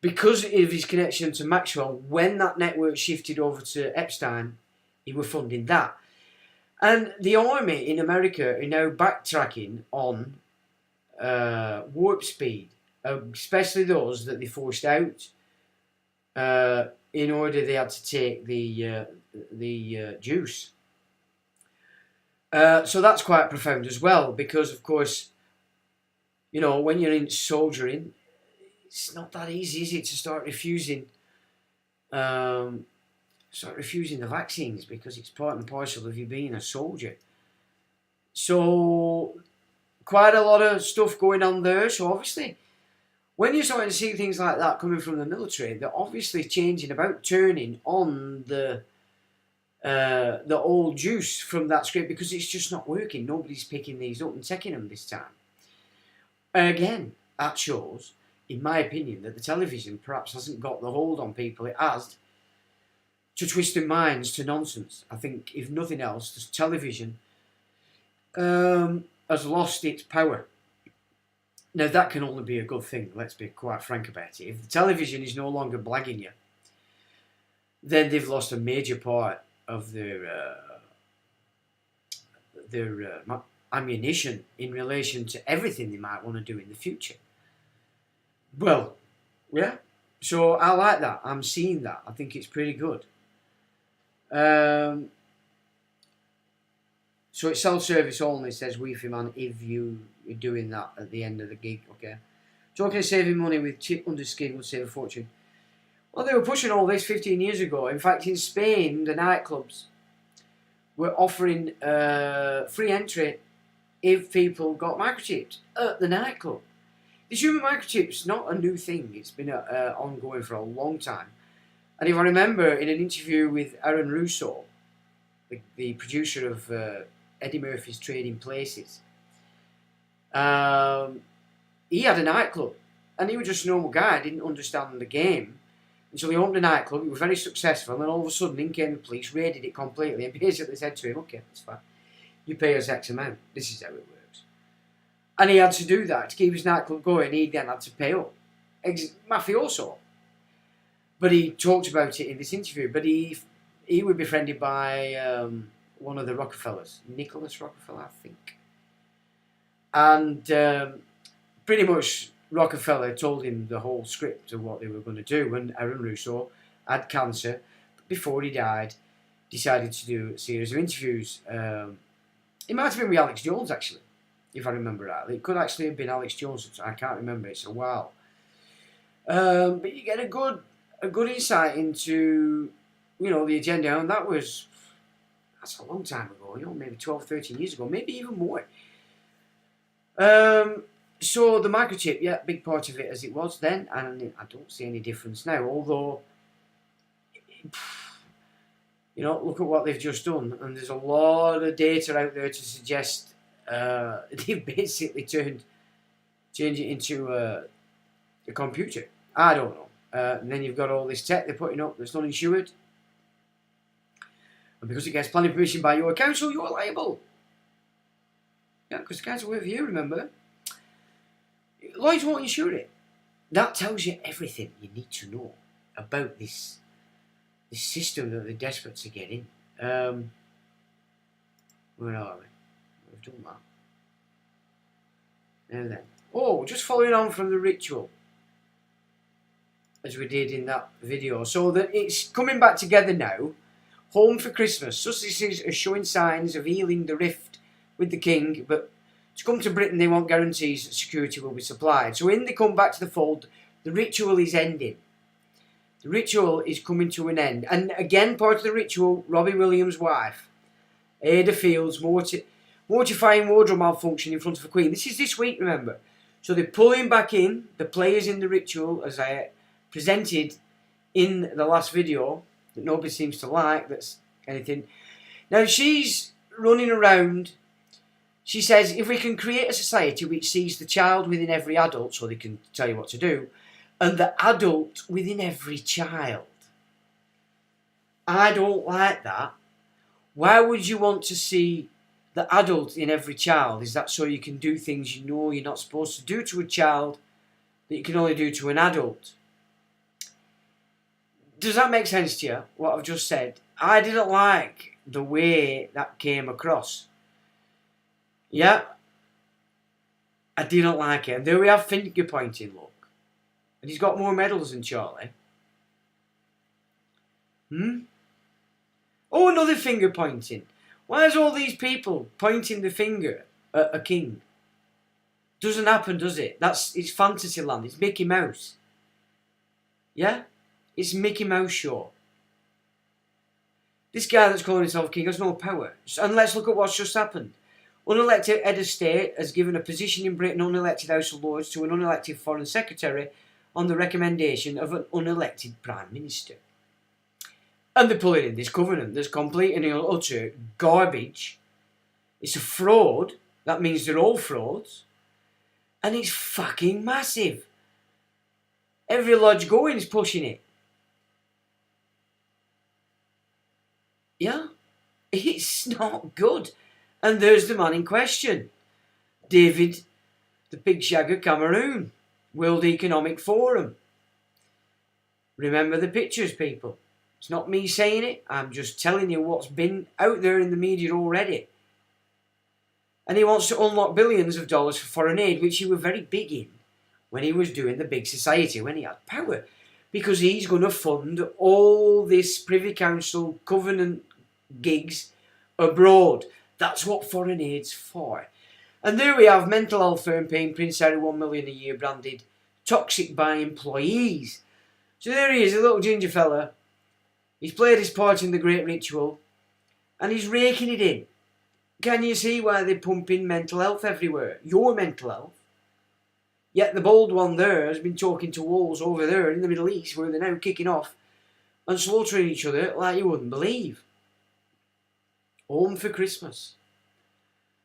because of his connection to Maxwell, when that network shifted over to Epstein, he was funding that. And the army in America are now backtracking on warp speed, especially those that they forced out. In order they had to take the juice. So that's quite profound as well, because of course, you know, when you're in soldiering, it's not that easy, is it, to start refusing the vaccines, because it's part and parcel of you being a soldier. So quite a lot of stuff going on there. So obviously, when you're starting to see things like that coming from the military, they're obviously changing, about turning on the old juice from that script, because it's just not working. Nobody's picking these up and taking them this time. Again, that shows, in my opinion, that the television perhaps hasn't got the hold on people it has to twist their minds to nonsense. I think, if nothing else, the television has lost its power. Now, that can only be a good thing, let's be quite frank about it. If the television is no longer blagging you, then they've lost a major part of their ammunition in relation to everything they might want to do in the future. Well, yeah, so I like that. I'm seeing that. I think it's pretty good. So it's self-service only, says Weefy Man, if you're doing that at the end of the gig, okay? Talking of saving money with chip under skin will save a fortune. Well, they were pushing all this 15 years ago. In fact, in Spain, the nightclubs were offering free entry if people got microchips at the nightclub. This human microchip's not a new thing. It's been ongoing for a long time. And if I remember, in an interview with Aaron Russo, the producer of Eddie Murphy's Trading Places, he had a nightclub And he was just a normal guy, didn't understand the game. And so he opened a nightclub, he was very successful, and then all of a sudden in came the police, raided it completely, and basically said to him, okay, that's fine. You pay us X amount. This is how it works. And he had to do that. To keep his nightclub going, he then had to pay up. Mafioso. But he talked about it in this interview. But he was befriended by one of the Rockefellers, Nicholas Rockefeller, I think. And pretty much Rockefeller told him the whole script of what they were going to do. And Aaron Russo had cancer. Before he died, decided to do a series of interviews. It might have been with Alex Jones, actually, if I remember rightly. It could actually have been Alex Jones. I can't remember. It's a while. But you get a good insight into, the agenda. And that's a long time ago, maybe 12, 13 years ago, maybe even more. So the microchip, yeah, big part of it as it was then, and I don't see any difference now, although, look at what they've just done, and there's a lot of data out there to suggest they've basically changed it into a computer. I don't know. And then you've got all this tech they're putting up that's not insured, and because it gets planning permission by your council, you're liable. Yeah, because the council work for you, remember? Lloyds won't insure it. That tells you everything you need to know about this system that they're desperate to get in. Where are we? We've done that. Now then. Oh, just following on from the ritual, as we did in that video. So that it's coming back together now. Home for Christmas. Sussexes are showing signs of healing the rift with the king, but to come to Britain they want guarantees that security will be supplied. So when they come back to the fold, the ritual is ending. The ritual is coming to an end. And again, part of the ritual, Robbie Williams' wife, Ada Fields, mortifying wardrobe malfunction in front of the Queen. This is this week, remember. So they're pulling back in the players in the ritual, as I presented in the last video, that nobody seems to like, that's anything. Now she's running around. She says, if we can create a society which sees the child within every adult, so they can tell you what to do, and the adult within every child. I don't like that. Why would you want to see the adult in every child? Is that so you can do things you know you're not supposed to do to a child that you can only do to an adult? Does that make sense to you, what I've just said? I didn't like the way that came across. Yeah, I didn't like it. And there we have finger pointing, look. And he's got more medals than Charlie. Oh, another finger pointing. Why is all these people pointing the finger at a king? Doesn't happen, does it? It's fantasy land. It's Mickey Mouse. Yeah? It's Mickey Mouse show. This guy that's calling himself king has no power. And let's look at what's just happened. Unelected head of state has given a position in Britain unelected House of Lords to an unelected foreign secretary on the recommendation of an unelected prime minister. And they're pulling in this covenant that's complete and utter garbage. It's a fraud. That means they're all frauds. And it's fucking massive. Every lodge going is pushing it. Yeah? It's not good. And there's the man in question. David, the Pig Shagger Cameroon. World Economic Forum. Remember the pictures, people. It's not me saying it. I'm just telling you what's been out there in the media already. And he wants to unlock billions of dollars for foreign aid, which he was very big in when he was doing the big society, when he had power. Because he's going to fund all this Privy Council covenant gigs abroad. That's what foreign aid's for. And there we have mental health firm paying Prince Harry $1 million a year, branded toxic by employees. So there he is, a little ginger fella. He's played his part in the great ritual, and he's raking it in. Can you see why they're pumping mental health everywhere? Your mental health. Yet the bold one there has been talking to wolves over there in the Middle East, where they're now kicking off and slaughtering each other like you wouldn't believe. Home for Christmas.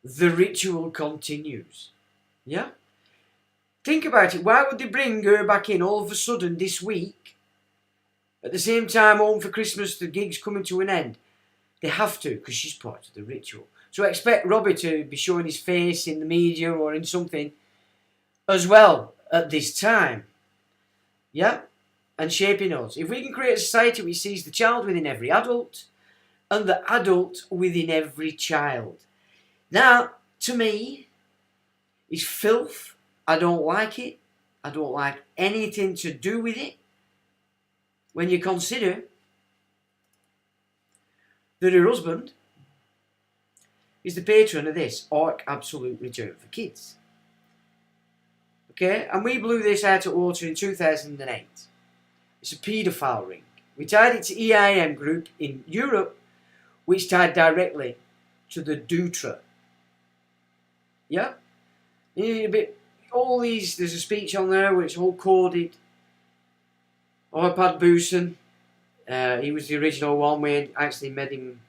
The ritual continues. Yeah? think about it. Why would they bring her back in all of a sudden this week? At the same time, Home for Christmas, the gig's coming to an end. They have to, because she's part of the ritual. So I expect Robbie to be showing his face in the media or in something as well at this time. Yeah? And shaping us. If we can create a society which sees the child within every adult and the adult within every child. Now, to me, is filth. I don't like it. I don't like anything to do with it. When you consider that her husband is the patron of this Ark Absolute Return for Kids. Okay, and we blew this out of water in 2008. It's a paedophile ring. We tied it to EIM group in Europe, which tied directly to the Dutra. Yeah? All these, there's a speech on there where it's all coded. Arpad Boosen, he was the original one. We actually made him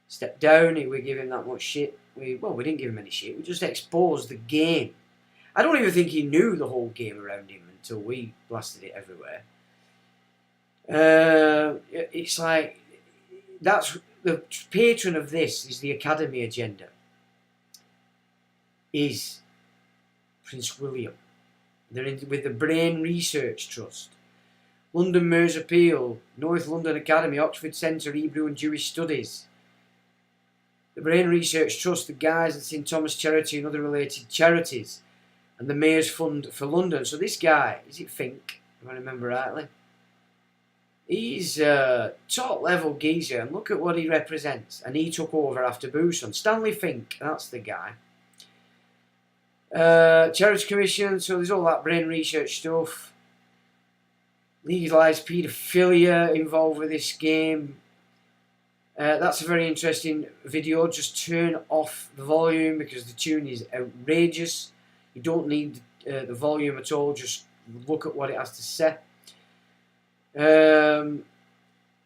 step down. We gave him that much shit. We didn't give him any shit. We just exposed the game. I don't even think he knew the whole game around him until we blasted it everywhere. It's like, that's the patron of this is the Academy agenda. Is Prince William. They're with the Brain Research Trust. London Mayor's Appeal, North London Academy, Oxford Centre, Hebrew and Jewish Studies. The Brain Research Trust, the guys at St Thomas Charity and other related charities. And the Mayor's Fund for London. So this guy, is it Fink, if I remember rightly? He's a top level geezer, and look at what he represents. And he took over after Booson. Stanley Fink, that's the guy. Charity Commission, so there's all that brain research stuff. Legalised paedophilia involved with this game. That's a very interesting video. Just turn off the volume because the tune is outrageous. You don't need the volume at all. Just look at what it has to say.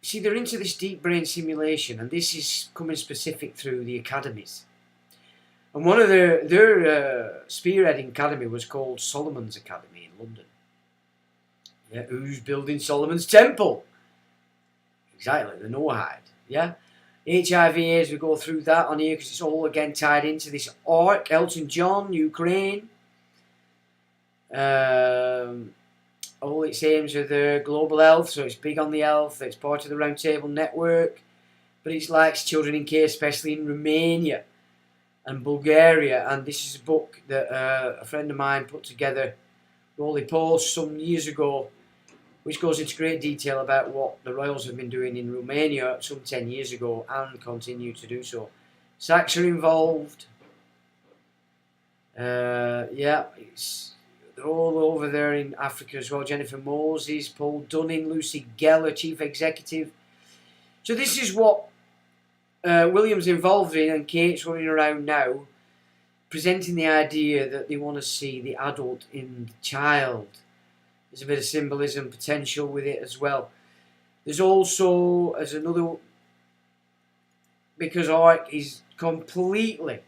See, they're into this deep brain simulation, and this is coming specific through the academies. And one of their spearheading academy was called Solomon's Academy in London. Yeah, who's building Solomon's Temple? Exactly, the Noahide. Yeah, HIV/AIDS. We go through that on here because it's all again tied into this arc. Elton John, Ukraine. All its aims are the global health, so it's big on the health. It's part of the Round Table Network, but it likes children in care, especially in Romania and Bulgaria. And this is a book that a friend of mine put together, Rolly Post, some years ago, which goes into great detail about what the royals have been doing in Romania some 10 years ago and continue to do so. Sacs are involved. Yeah, they're all over there in Africa as well. Jennifer Moses, Paul Dunning, Lucy Geller, Chief Executive. So this is what William's involved in, and Kate's running around now, presenting the idea that they want to see the adult in the child. There's a bit of symbolism potential with it as well. There's also, as another, because Ark is completely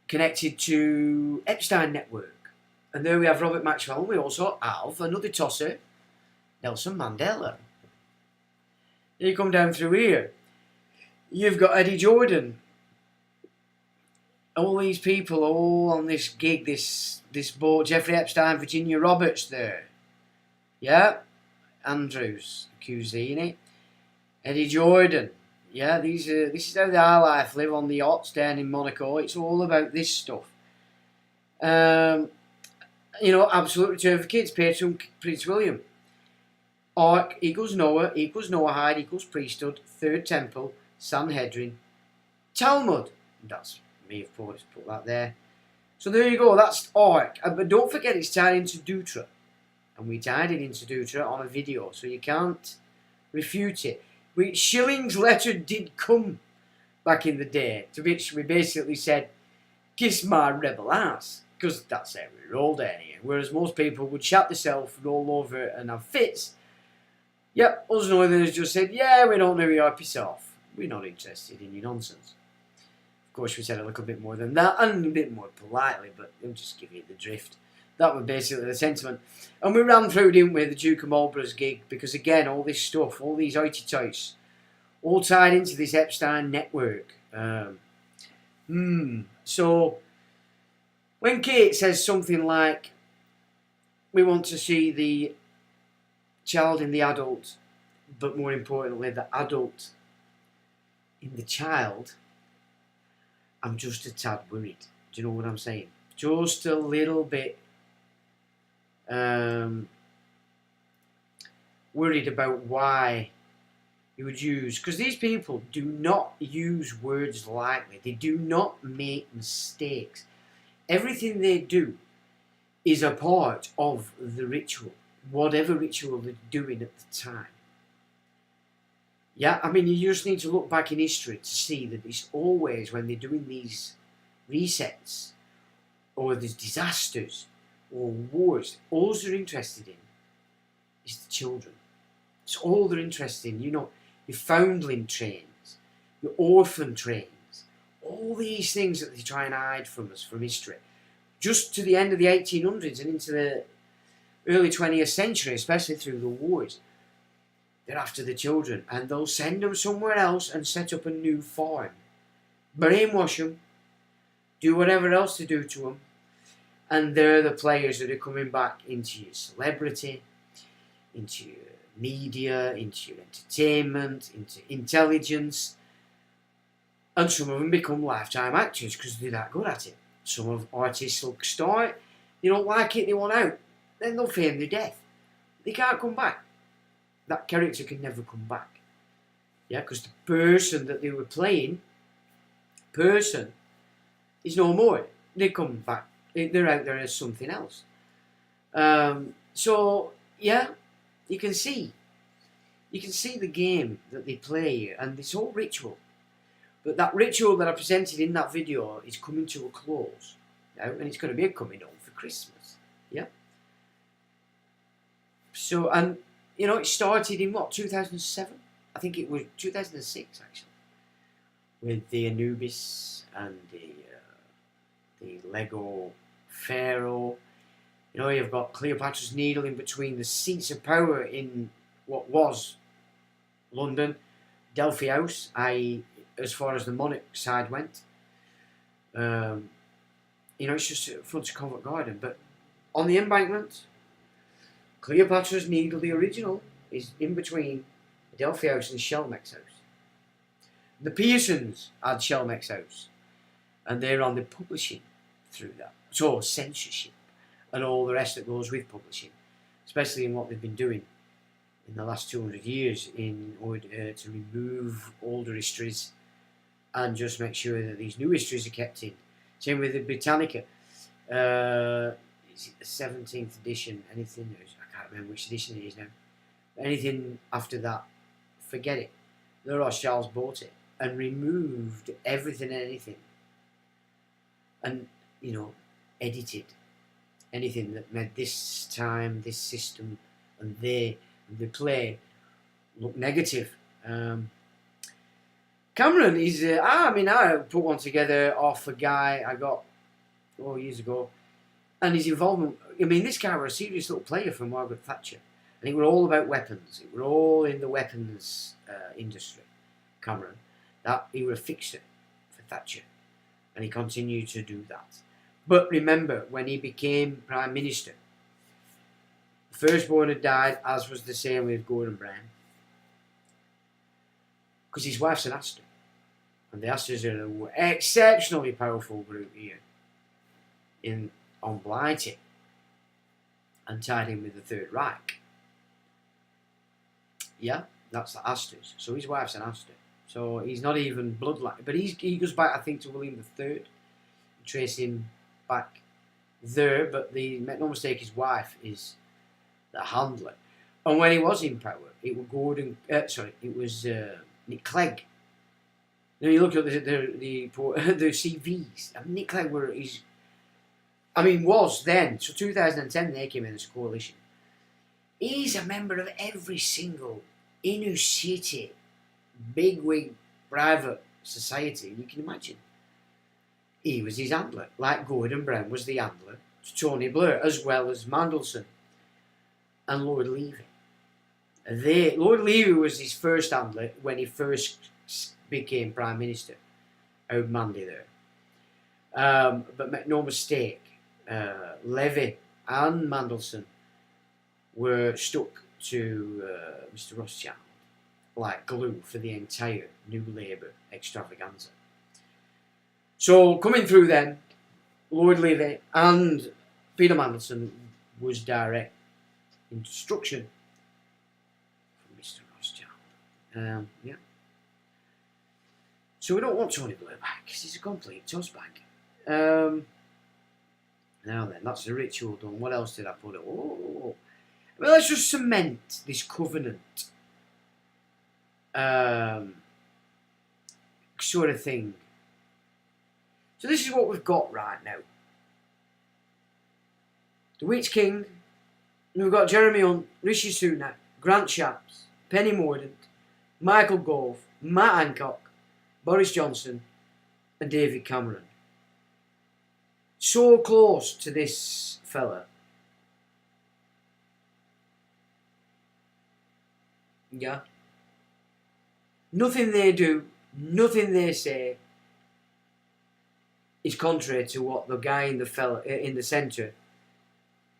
connected to Epstein network. And there we have Robert Maxwell, and we also have another tosser, Nelson Mandela. You come down through here, you've got Eddie Jordan. All these people all on this gig, this boat, Jeffrey Epstein, Virginia Roberts there. Yeah, Andrews, QZ, Eddie Jordan. Yeah, this is how the high life live on the yachts down in Monaco. It's all about this stuff. You know, Absolute Return for Kids, patron Prince William. Ark equals Noah equals Noahide equals priesthood, Third Temple, Sanhedrin, Talmud. That's me, of course, put that there. So there you go, that's Ark. But don't forget it's tied into Dutra. And we tied it into Dutra on a video, so you can't refute it. Schilling's letter did come back in the day, to which we basically said, kiss my rebel ass, because that's how we rolled down here. Whereas most people would shat themselves, roll over and have fits. Yep, us Northerners just said, yeah, we don't know you, piss off. We're not interested in your nonsense. course, we said a little bit more than that, and a bit more politely, but I'll just give you the drift. That was basically the sentiment. And we ran through, didn't we, the Duke of Marlborough's gig, because again, all this stuff, all these hoity-toits, all tied into this Epstein network. So, when Kate says something like, we want to see the child in the adult, but more importantly, the adult in the child, I'm just a tad worried. Do you know what I'm saying? Just a little bit worried about why you would use, because these people do not use words lightly. They do not make mistakes. Everything they do is a part of the ritual, whatever ritual they're doing at the time. Yeah, I mean, you just need to look back in history to see that it's always when they're doing these resets or these disasters or wars, all they're interested in is the children. It's all they're interested in. You know, your foundling trains, your orphan trains, all these things that they try and hide from us from history. Just to the end of the 1800s and into the early 20th century, especially through the wars. They're after the children, and they'll send them somewhere else and set up a new farm. Brainwash them, do whatever else they do to them, and they're the players that are coming back into your celebrity, into your media, into your entertainment, into intelligence, and some of them become lifetime actors because they're that good at it. Some of artists will start, they don't like it, they want out, then they'll feign their death. They can't come back. That character can never come back. Yeah, because the person that they were playing, is no more. They come back. They're out there as something else. So, yeah, you can see the game that they play and this whole ritual. But that ritual that I presented in that video is coming to a close now, and it's going to be coming on for Christmas. Yeah. So, and you know, it started in what, 2007? I think it was 2006 actually, with the Anubis and the Lego Pharaoh. You know, you've got Cleopatra's Needle in between the seats of power in what was London, Delphi House, i.e. as far as the monarch side went. You know, it's just front of Covent Garden, but on the embankment, Cleopatra's Needle, the original, is in between Delphi House and Shelmex House. The Pearsons had Shelmex House, and they're on the publishing through that. So censorship and all the rest that goes with publishing, especially in what they've been doing in the last 200 years in order to remove older histories and just make sure that these new histories are kept in. Same with the Britannica. Is it the 17th edition? Anything? I can't remember which edition it is now. Anything after that, forget it. The Rothschilds bought it and removed everything and anything. And, you know, edited anything that made this time, this system, and the play look negative. Cameron is, I put one together off a guy I got years ago, and his involvement. I mean, this guy was a serious little player for Margaret Thatcher, and it were all about weapons. It were all in the weapons industry. Cameron, that he was a fixer for Thatcher, and he continued to do that. But remember, when he became Prime Minister, the firstborn had died, as was the same with Gordon Brown, because his wife's an Astor, and the Astors are an exceptionally powerful group here on Blighty, and tied in with the Third Reich. Yeah, that's the Astors. So his wife's an Astor. So he's not even bloodline, but he goes back, I think, to William III. Trace him back there, but make no mistake, his wife is the handler. And when he was in power, it was Nick Clegg. Now you look at the CVs. I mean, Nick Clegg was then. So 2010 they came in as a coalition. He's a member of every single inner city, bigwig, private society you can imagine. he was his handler, like Gordon Brown was the handler to Tony Blair, as well as Mandelson and Lord Levy. Lord Levy was his first handler when he first became Prime Minister out of Mandy there. But make no mistake, Levy and Mandelson were stuck to Mr. Rothschild like glue for the entire New Labour extravaganza. So coming through then, Lord Levy and Peter Mandelson was direct instruction from Mr. Rothschild. Yeah. So we don't want Tony Blair back because he's a complete tossbag. Now then, that's the ritual done. What else did I put? Well, let's just cement this covenant sort of thing. So this is what we've got right now. The Witch King, and we've got Jeremy Hunt, Rishi Sunak, Grant Shapps, Penny Mordaunt, Michael Gove, Matt Hancock, Boris Johnson and David Cameron. So close to this fella. Yeah. Nothing they do, nothing they say is contrary to what the guy in the centre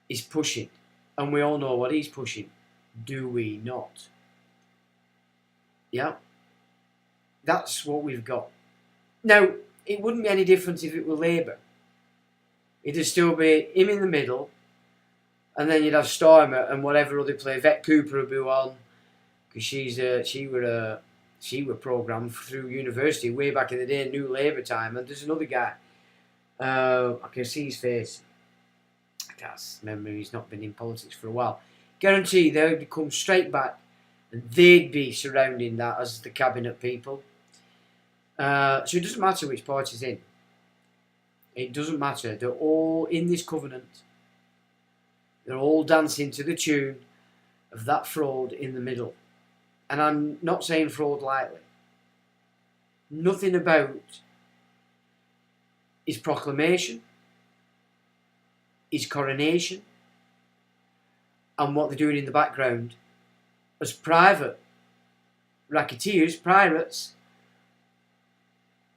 is pushing. And we all know what he's pushing. Do we not? Yeah. That's what we've got. Now, it wouldn't be any different if it were Labour. It'd still be him in the middle, and then you'd have Starmer and whatever other player. Vet Cooper would be on, because she were programmed through university way back in the day, New Labour time. And there's another guy. I can see his face. I can't remember. He's not been in politics for a while. Guarantee they would come straight back, and they'd be surrounding that as the cabinet people. So it doesn't matter which party's in. It doesn't matter. They're all in this covenant. They're all dancing to the tune of that fraud in the middle. And I'm not saying fraud lightly. Nothing about his proclamation, his coronation, and what they're doing in the background as private racketeers, pirates,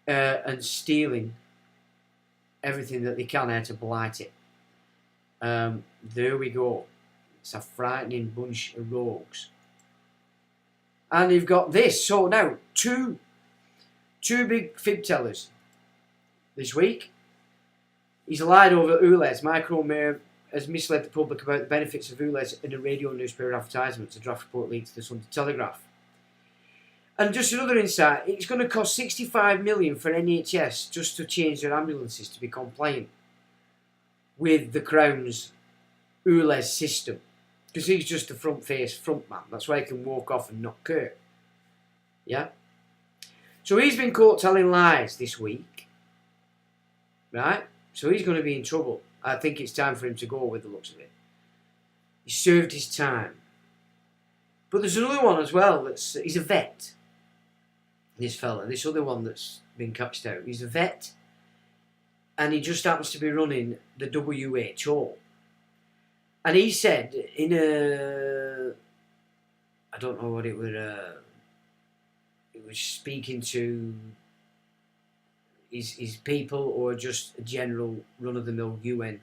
and stealing everything that they can out to blight it. There we go. It's a frightening bunch of rogues. And you've got this. So now, two big fib tellers this week. He's lied over ULEZ. Micro Mayor has misled the public about the benefits of ULEZ in a radio and newspaper advertisement. A draft report leaked to the Sunday Telegraph. And just another insight, it's going to cost $65 million for NHS just to change their ambulances to be compliant with the Crown's ULEZ system. Because he's just a front man. That's why he can walk off and not care. Yeah? So he's been caught telling lies this week. Right? So he's going to be in trouble. I think it's time for him to go with the looks of it. He served his time. But there's another one as well he's a vet. This fella, this other one that's been catched out. He's a vet. And he just happens to be running the WHO. And he said in I don't know what it was speaking to his people or just a general run-of-the-mill UN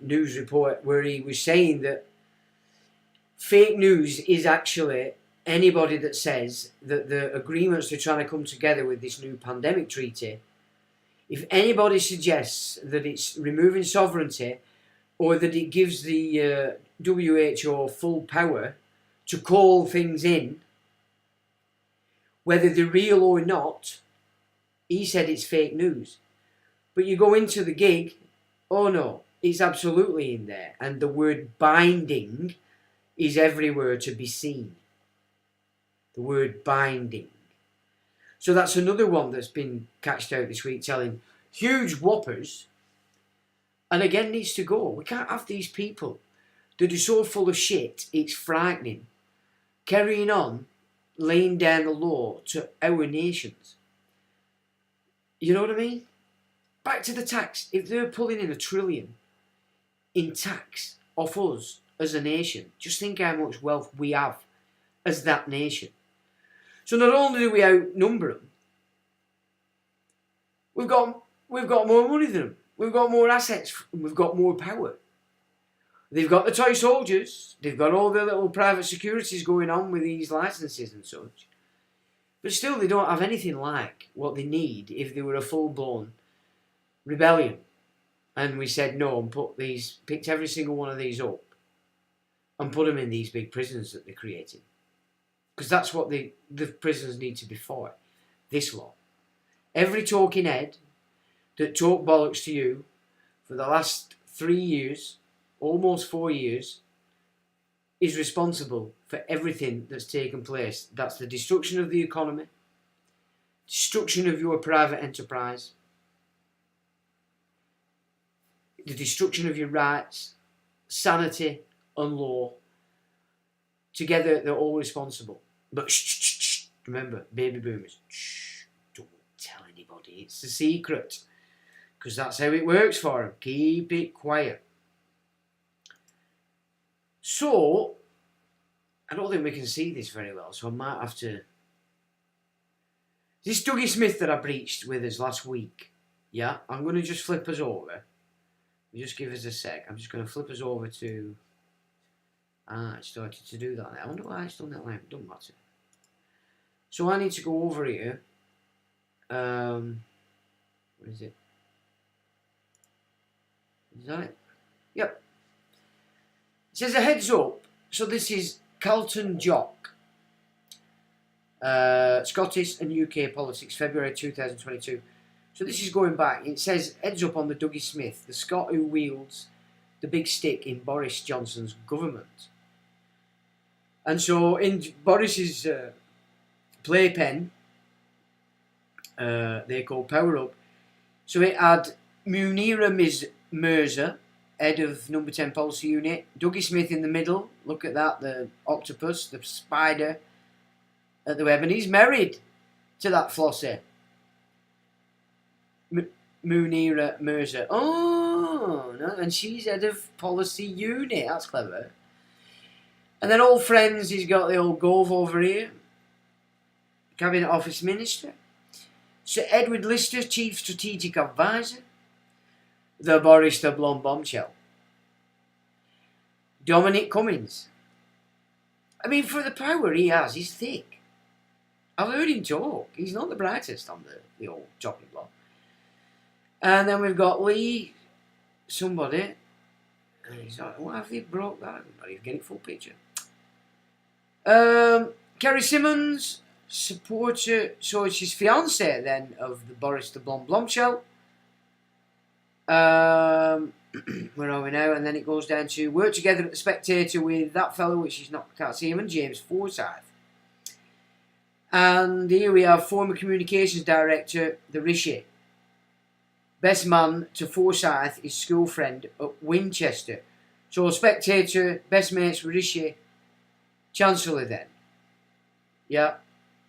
news report where he was saying that fake news is actually anybody that says that the agreements they're trying to come together with this new pandemic treaty, if anybody suggests that it's removing sovereignty or that it gives the WHO full power to call things in, whether they're real or not, he said it's fake news. But you go into the gig, oh no, it's absolutely in there. And the word binding is everywhere to be seen. The word binding. So that's another one that's been catched out this week telling huge whoppers, and again needs to go. We can't have these people that are so full of shit, it's frightening, carrying on, laying down the law to our nations. You know what I mean? Back to the tax. If they're pulling in $1 trillion in tax off us as a nation, just think how much wealth we have as that nation. So not only do we outnumber them, we've got more money than them. We've got more assets. We've got more power. They've got the toy soldiers. They've got all the little private securities going on with these licenses and such. But still, they don't have anything like what they need if they were a full-blown rebellion. And we said no and picked every single one of these up and put them in these big prisons that they're creating. Because that's what the prisons need to be for. This law. Every talking head that talked bollocks to you for the last 3 years, almost 4 years, is responsible for everything that's taken place. That's the destruction of the economy, destruction of your private enterprise, the destruction of your rights, sanity and law. Together, they're all responsible. But shh, remember, baby boomers, don't tell anybody. It's a secret. Because that's how it works for them. Keep it quiet. So, I don't think we can see this very well, so I might have to... This Dougie Smith that I breached with us last week, yeah, I'm going to just flip us over. Just give us a sec. I'm just going to flip us over to... it started to do that now. I wonder why it's done that now. It doesn't matter. So I need to go over here. Where is it? Is that it? Yep. It says a heads up. So this is Carlton Jock. Scottish and UK politics, February 2022. So this is going back. It says heads up on the Dougie Smith, the Scot who wields the big stick in Boris Johnson's government. And so in Boris's playpen, they call Power Up. So it had Munira Mirza, head of number 10 policy unit. Dougie Smith in the middle. Look at that, the octopus, the spider at the web. And he's married to that flossie. Munira Mirza. Oh, no, and she's head of policy unit. That's clever. And then all friends, he's got the old Gove over here. Cabinet Office Minister. Sir Edward Lister, Chief Strategic Advisor. The Boris the Blonde Bombshell. Dominic Cummings. I mean, for the power he has, he's thick. I've heard him talk. He's not the brightest on the old chopping block. And then we've got Lee, somebody. And he's like, why have they broke that? I'm not even getting full picture. Kerry Simmons, supporter, so she's fiance then of the Boris the Blonde Bombshell. Where are we now? And then it goes down to work together at the Spectator with that fellow, which is not, can't see him, and James Forsyth. And here we have former communications director, the Rishi. Best man to Forsyth, his school friend at Winchester. So Spectator, best mates with Rishi, Chancellor then. Yeah,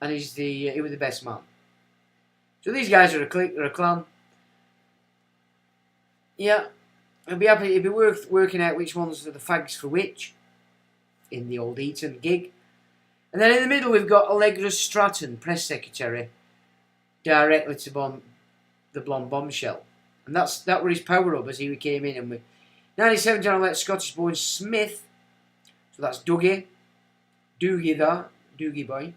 and he was the best man. So these guys are a clique, they're a clan. Yeah, it'd be worth working out which ones are the fags for which in the old Eton gig. And then in the middle we've got Allegra Stratton, press secretary, directly to the Blonde Bombshell. And that were his power up as he came in. And with 97 General Elect Scottish born Smith, so that's Dougie boy.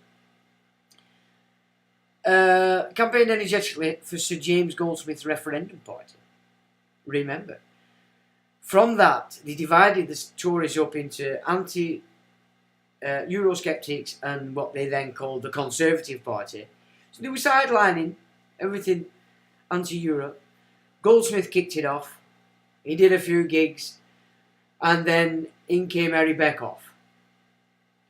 Campaigned energetically for Sir James Goldsmith's referendum party. Remember. From that, they divided the Tories up into Eurosceptics and what they then called the Conservative Party. So they were sidelining everything anti-Europe. Goldsmith kicked it off. He did a few gigs. And then in came Harry Beckoff.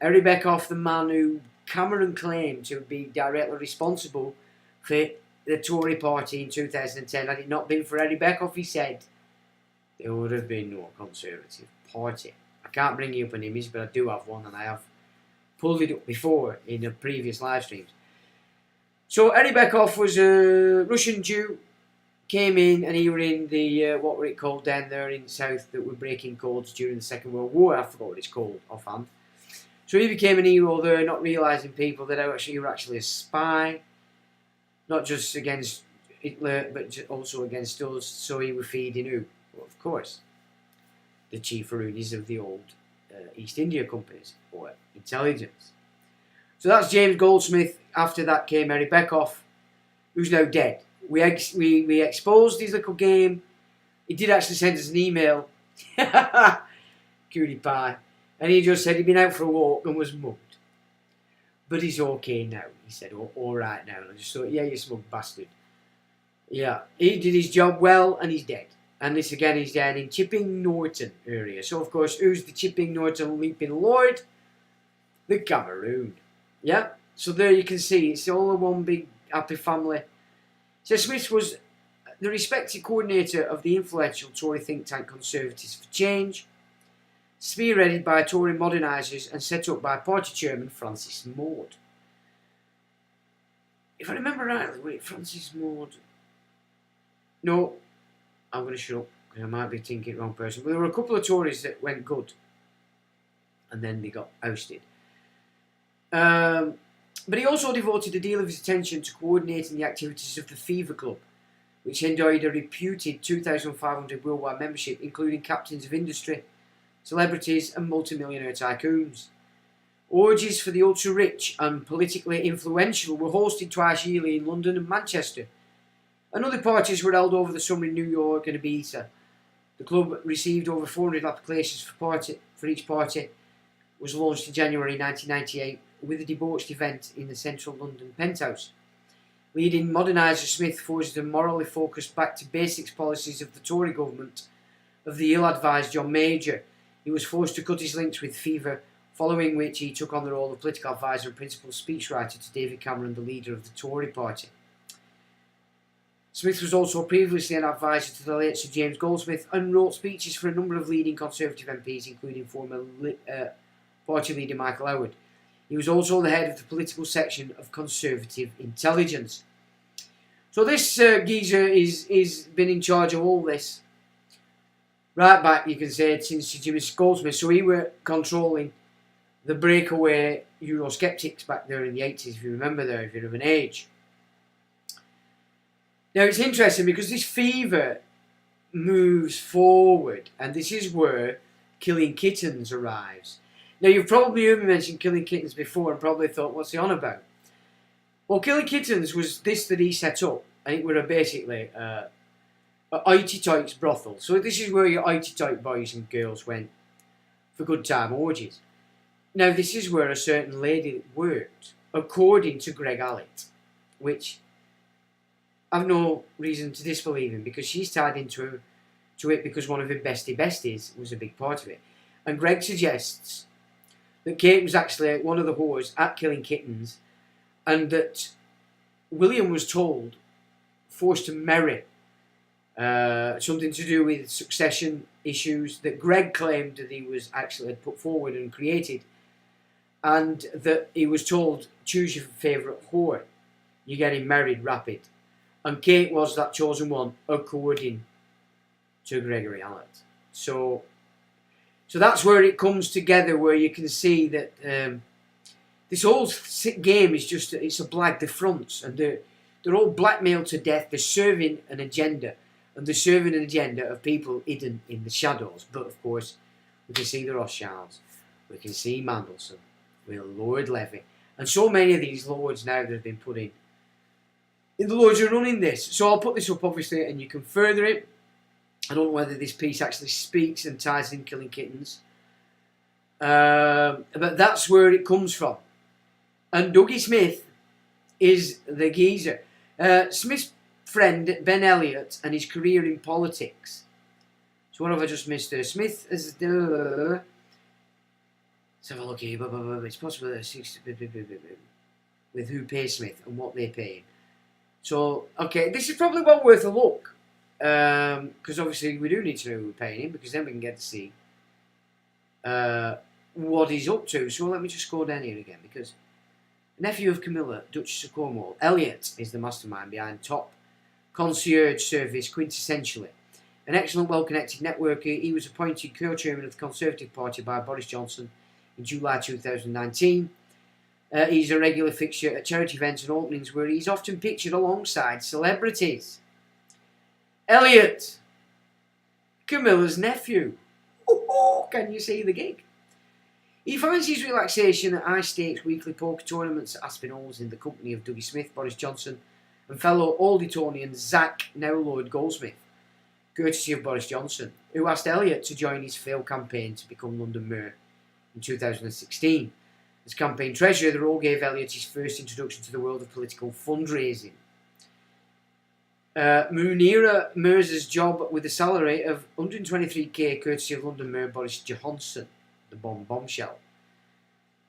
Harry Beckoff, the man who Cameron claimed to be directly responsible for the Tory party in 2010. Had it not been for Harry Beckoff, he said, there would have been no Conservative Party. I can't bring you up an image, but I do have one, and I have pulled it up before in the previous live streams. So Eddie Bekoff was a Russian Jew, came in and he were in the, what were it called down there in the south that were breaking codes during the Second World War. I forgot what it's called offhand. So he became an hero there, not realising people that he was actually a spy, not just against Hitler, but also against us. So he was feeding who? Well, of course, the chief Arunies of the old East India companies, or intelligence. So that's James Goldsmith. After that came Eddie Bekoff, who's now dead. We exposed his little game. He did actually send us an email. Cutie pie. And he just said he'd been out for a walk and was mugged. But he's okay now. He said, oh, all right now. And I just thought, yeah, you smug bastard. Yeah, he did his job well and he's dead. And this again, he's down in Chipping Norton area. So, of course, who's the Chipping Norton Leaping Lord? The Cameroon. Yeah, so there you can see, it's all a one big happy family. So Smith was the respected coordinator of the influential Tory think tank Conservatives for Change, spearheaded by Tory modernisers and set up by party chairman Francis Maud. If I remember rightly, wait, Francis Maud? No, I'm going to shut up because I might be thinking the wrong person. But there were a couple of Tories that went good and then they got ousted. But he also devoted a deal of his attention to coordinating the activities of the Fever Club, which enjoyed a reputed 2,500 worldwide membership, including captains of industry, celebrities and multimillionaire tycoons. Orgies for the ultra-rich and politically influential were hosted twice yearly in London and Manchester, and other parties were held over the summer in New York and Ibiza. The club received over 400 applications for each party, was launched in January 1998 with a debauched event in the central London penthouse. Leading moderniser Smith forged a morally focused back to basics policies of the Tory government of the ill-advised John Major. He was forced to cut his links with Fever, following which he took on the role of political advisor and principal speechwriter to David Cameron, the leader of the Tory party. Smith was also previously an advisor to the late Sir James Goldsmith and wrote speeches for a number of leading Conservative MPs, including former party leader Michael Howard. He was also the head of the political section of Conservative Intelligence. So this geezer is been in charge of all this right back, you can say, since Sir James Goldsmith. So he were controlling the breakaway Eurosceptics back there in the 80s, if you remember there, if you're of an age. Now it's interesting because this fever moves forward, and this is where Killing Kittens arrives. Now you've probably heard me mention Killing Kittens before and probably thought, what's he on about? Well, Killing Kittens was this that he set up, and it were basically a hoity-toity brothel. So this is where your hoity-toity boys and girls went for good time orgies. Now this is where a certain lady worked, according to Greg Allett, which I've no reason to disbelieve him, because she's tied into it because one of her besties was a big part of it. And Greg suggests that Kate was actually one of the whores at Killing Kittens, and that William was forced to marry, something to do with succession issues that Greg claimed that he was actually put forward and created, and that he was told, choose your favourite whore, you're getting married rapid. And Kate was that chosen one, according to Gregory Allett. So that's where it comes together, where you can see that this whole game is just, it's a black de France, and they're all blackmailed to death. They're serving an agenda, and they're serving an agenda of people hidden in the shadows. But of course, we can see the Rothschilds, we can see Mandelson, with Lord Levy, and so many of these lords now that have been put in the lords are running this. So I'll put this up obviously, and you can further it. I don't know whether this piece actually speaks and ties in Killing Kittens. But that's where it comes from. And Dougie Smith is the geezer. Smith's friend, Ben Elliott, and his career in politics. So what have I just missed there? Smith is... Let's have a look here. It's possible that with who pays Smith and what they pay him. So, okay, this is probably well worth a look. Because obviously we do need to know who we're paying him, because then we can get to see what he's up to. So let me just go down here again, because nephew of Camilla, Duchess of Cornwall. Elliot is the mastermind behind Top Concierge Service, quintessentially. An excellent, well-connected networker, he was appointed co-chairman of the Conservative Party by Boris Johnson in July 2019. He's a regular fixture at charity events and openings where he's often pictured alongside celebrities. Elliot, Camilla's nephew. Can you see the gig? He finds his relaxation at high-stakes weekly poker tournaments at Aspinalls in the company of Dougie Smith, Boris Johnson, and fellow Aldertonian Zach, now Lord Goldsmith, courtesy of Boris Johnson, who asked Elliot to join his failed campaign to become London Mayor in 2016. As campaign treasurer, the role gave Elliot his first introduction to the world of political fundraising. Munira Mirz's job with a salary of 123k, courtesy of London Mayor Boris Johnson, the bombshell.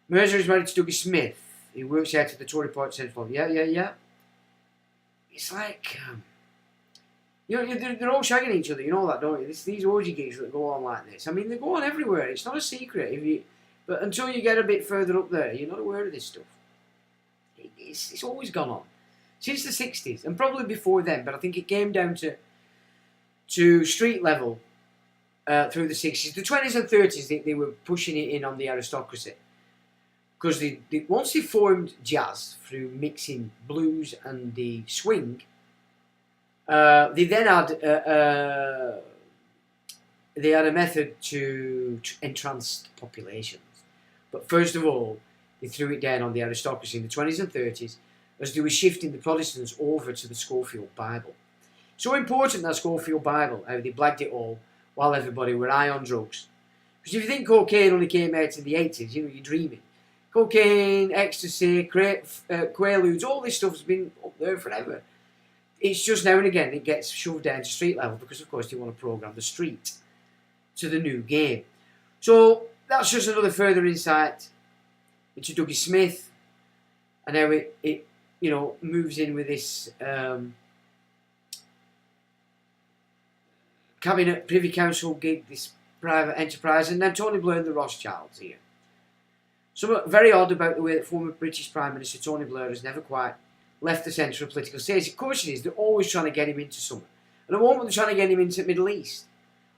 Mirza is married to Dougie Smith. He works out at the Tory Party Central. Yeah. It's like, they're all shagging each other. You know that, don't you? These orgy gigs that go on like this. I mean, they go on everywhere. It's not a secret. But until you get a bit further up there, you're not aware of this stuff. It's always gone on. Since the 60s, and probably before then, but I think it came down to street level through the 60s. The 20s and 30s, they were pushing it in on the aristocracy. Because once they formed jazz through mixing blues and the swing, they then had a method to entrance populations. But first of all, they threw it down on the aristocracy in the 20s and 30s, as they were shifting the Protestants over to the Schofield Bible. So important, that Schofield Bible, how they blagged it all while everybody were high on drugs. Because if you think cocaine only came out in the 80s, you're dreaming. Cocaine, ecstasy, quaaludes, all this stuff's been up there forever. It's just now and again it gets shoved down to street level because, of course, they want to program the street to the new game. So that's just another further insight into Dougie Smith and how it moves in with this cabinet privy council gig, this private enterprise, and then Tony Blair and the Rothschilds here. Something very odd about the way that former British Prime Minister Tony Blair has never quite left the centre of political stage. Of course it is. They're always trying to get him into something. And at the moment they're trying to get him into the Middle East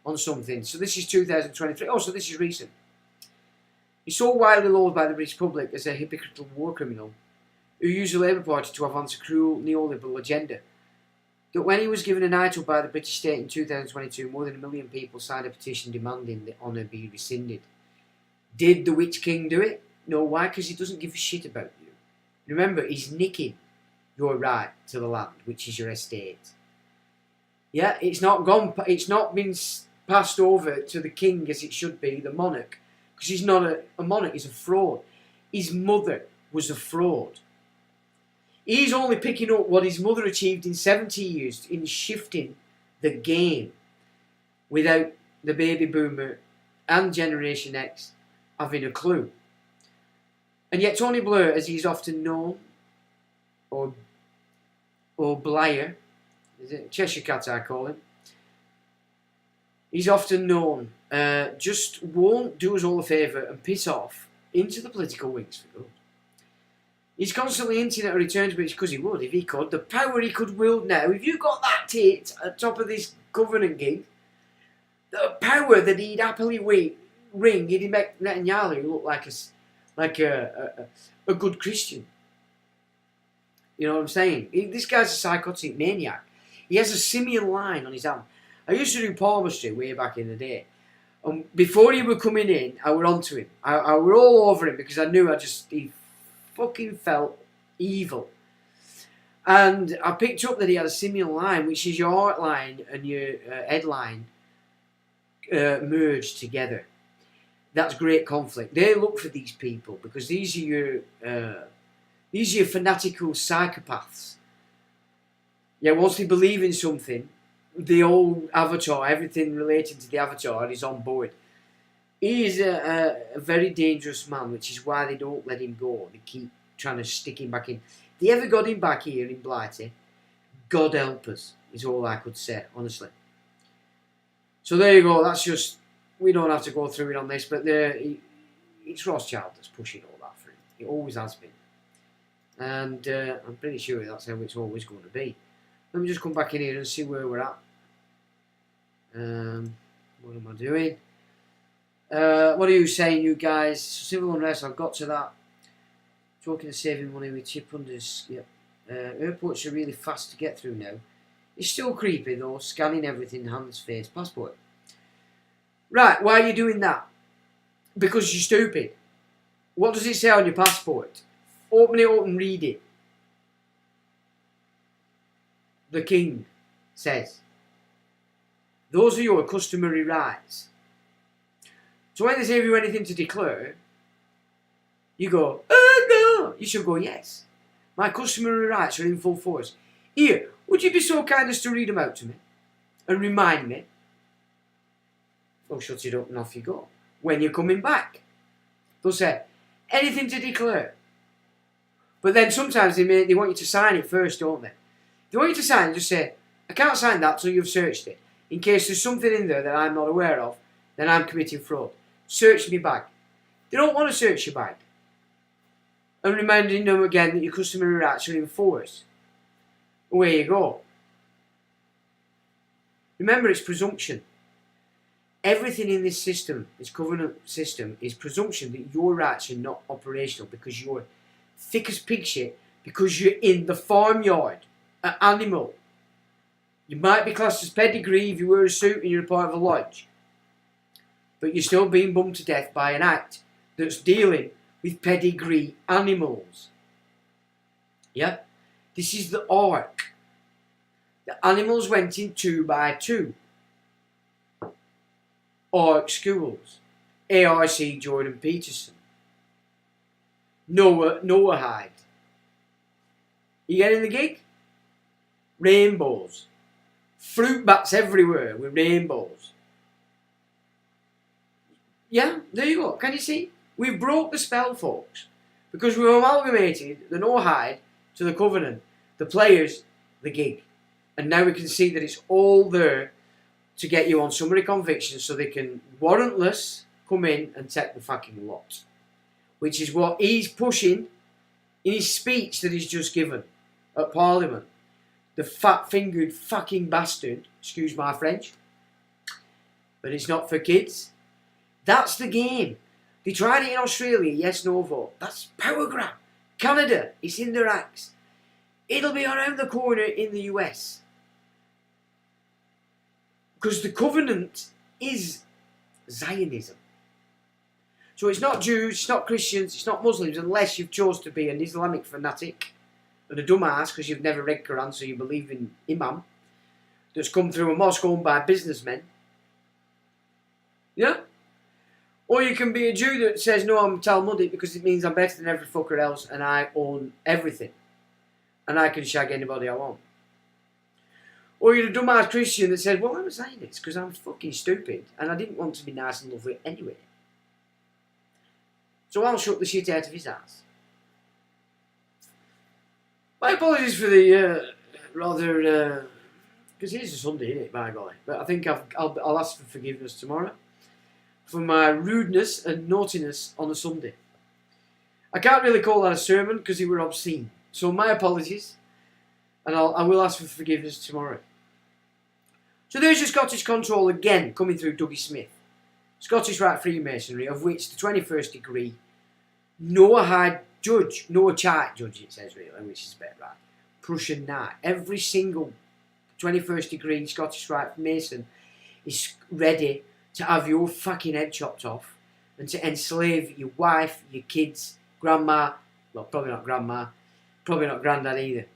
on something. So this is 2023. Oh, so this is recent. He's so widely loathed by the British public as a hypocritical war criminal who used the Labour Party to advance a cruel neoliberal agenda that when he was given a knighthood by the British state in 2022, more than 1 million people signed a petition demanding the honour be rescinded. Did the Witch King do it? No, why? Because he doesn't give a shit about you. Remember, he's nicking your right to the land, which is your estate. Yeah, it's not been passed over to the king as it should be, the monarch, because he's not a monarch, he's a fraud. His mother was a fraud. He's only picking up what his mother achieved in 70 years in shifting the game without the baby boomer and Generation X having a clue. And yet Tony Blair, as he's often known, or Blair, is it Cheshire Cat I call him, he's often known, just won't do us all a favour and piss off into the political wings for good. He's constantly hinting at a return to British, because he would, if he could. The power he could wield now. If you got that tit at top of this Covenant gig, the power that he'd happily ring, he'd make Netanyahu look like a good Christian. You know what I'm saying? This guy's a psychotic maniac. He has a simian line on his arm. I used to do palmistry way back in the day. And before he were coming in, I were onto him. I were all over him because I knew he fucking felt evil. And I picked up that he had a simian line, which is your heart line and your head line merged together. That's great conflict. They look for these people because these are your fanatical psychopaths. Yeah, once they believe in something, the old avatar, everything relating to the avatar is on board. He is a very dangerous man, which is why they don't let him go. They keep trying to stick him back in. If they ever got him back here in Blighty, God help us, is all I could say, honestly. So there you go. That's just, we don't have to go through it on this, but it's Rothschild that's pushing all that for him. It always has been. And I'm pretty sure that's how it's always going to be. Let me just come back in here and see where we're at. What am I doing? What are you saying, you guys? Civil unrest, I've got to that. Talking of saving money with chip unders. Yep. Airports are really fast to get through now. It's still creepy though, scanning everything, hands, face, passport. Right, why are you doing that? Because you're stupid. What does it say on your passport? Open it up and read it. The King says, those are your customary rights. So when they say, have you anything to declare? You go, no. You should go, yes. My customary rights are in full force. Here, would you be so kind as to read them out to me? And remind me? They'll shut it up and off you go. When you're coming back. They'll say, anything to declare? But then sometimes they want you to sign it first, don't they? They want you to sign it, just say, I can't sign that till you've searched it. In case there's something in there that I'm not aware of, then I'm committing fraud. Search me bag. They don't want to search your bag. And reminding them again that your customary rights are in force. Away you go. Remember, it's presumption. Everything in this system, this covenant system, is presumption that your rights are not operational because you're thick as pig shit, because you're in the farmyard, an animal. You might be classed as pedigree if you wear a suit and you're a part of a lodge. But you're still being bummed to death by an act that's dealing with pedigree animals. Yeah? This is the ark. The animals went in 2 by 2. Ark Schools. ARC Jordan Peterson. Noahide. You getting the gig? Rainbows. Fruit bats everywhere with rainbows. Yeah, there you go. Can you see? We've broke the spell, folks. Because we've amalgamated the Noahide to the Covenant, the players, the gig. And now we can see that it's all there to get you on summary conviction so they can warrantless come in and take the fucking lot. Which is what he's pushing in his speech that he's just given at Parliament. The fat-fingered fucking bastard, excuse my French, but it's not for kids. That's the game. They tried it in Australia, yes, no vote. That's power grab. Canada, it's in their acts. It'll be around the corner in the US. Because the covenant is Zionism. So it's not Jews, it's not Christians, it's not Muslims, unless you've chose to be an Islamic fanatic and a dumbass because you've never read Quran, so you believe in Imam that's come through a mosque owned by businessmen. Yeah? Or you can be a Jew that says, no, I'm Talmudic because it means I'm better than every fucker else and I own everything. And I can shag anybody I want. Or you're a dumbass Christian that says, well, I'm a Zionist because I'm fucking stupid and I didn't want to be nice and lovely anyway. So I'll shut the shit out of his ass. My apologies for the rather... Because it is a Sunday, isn't it, by golly? But I think I'll ask for forgiveness tomorrow for my rudeness and naughtiness on a Sunday. I can't really call that a sermon because they were obscene. So my apologies, and I will ask for forgiveness tomorrow. So there's your Scottish Control again, coming through Dougie Smith. Scottish Rite Freemasonry, of which the 21st degree, Noahide Judge, Noahide Judge it says really, which is a bit right, Prussian Knight. Every single 21st degree Scottish Rite Mason is ready to have your fucking head chopped off and to enslave your wife, your kids, grandma, well probably not grandma, probably not granddad either.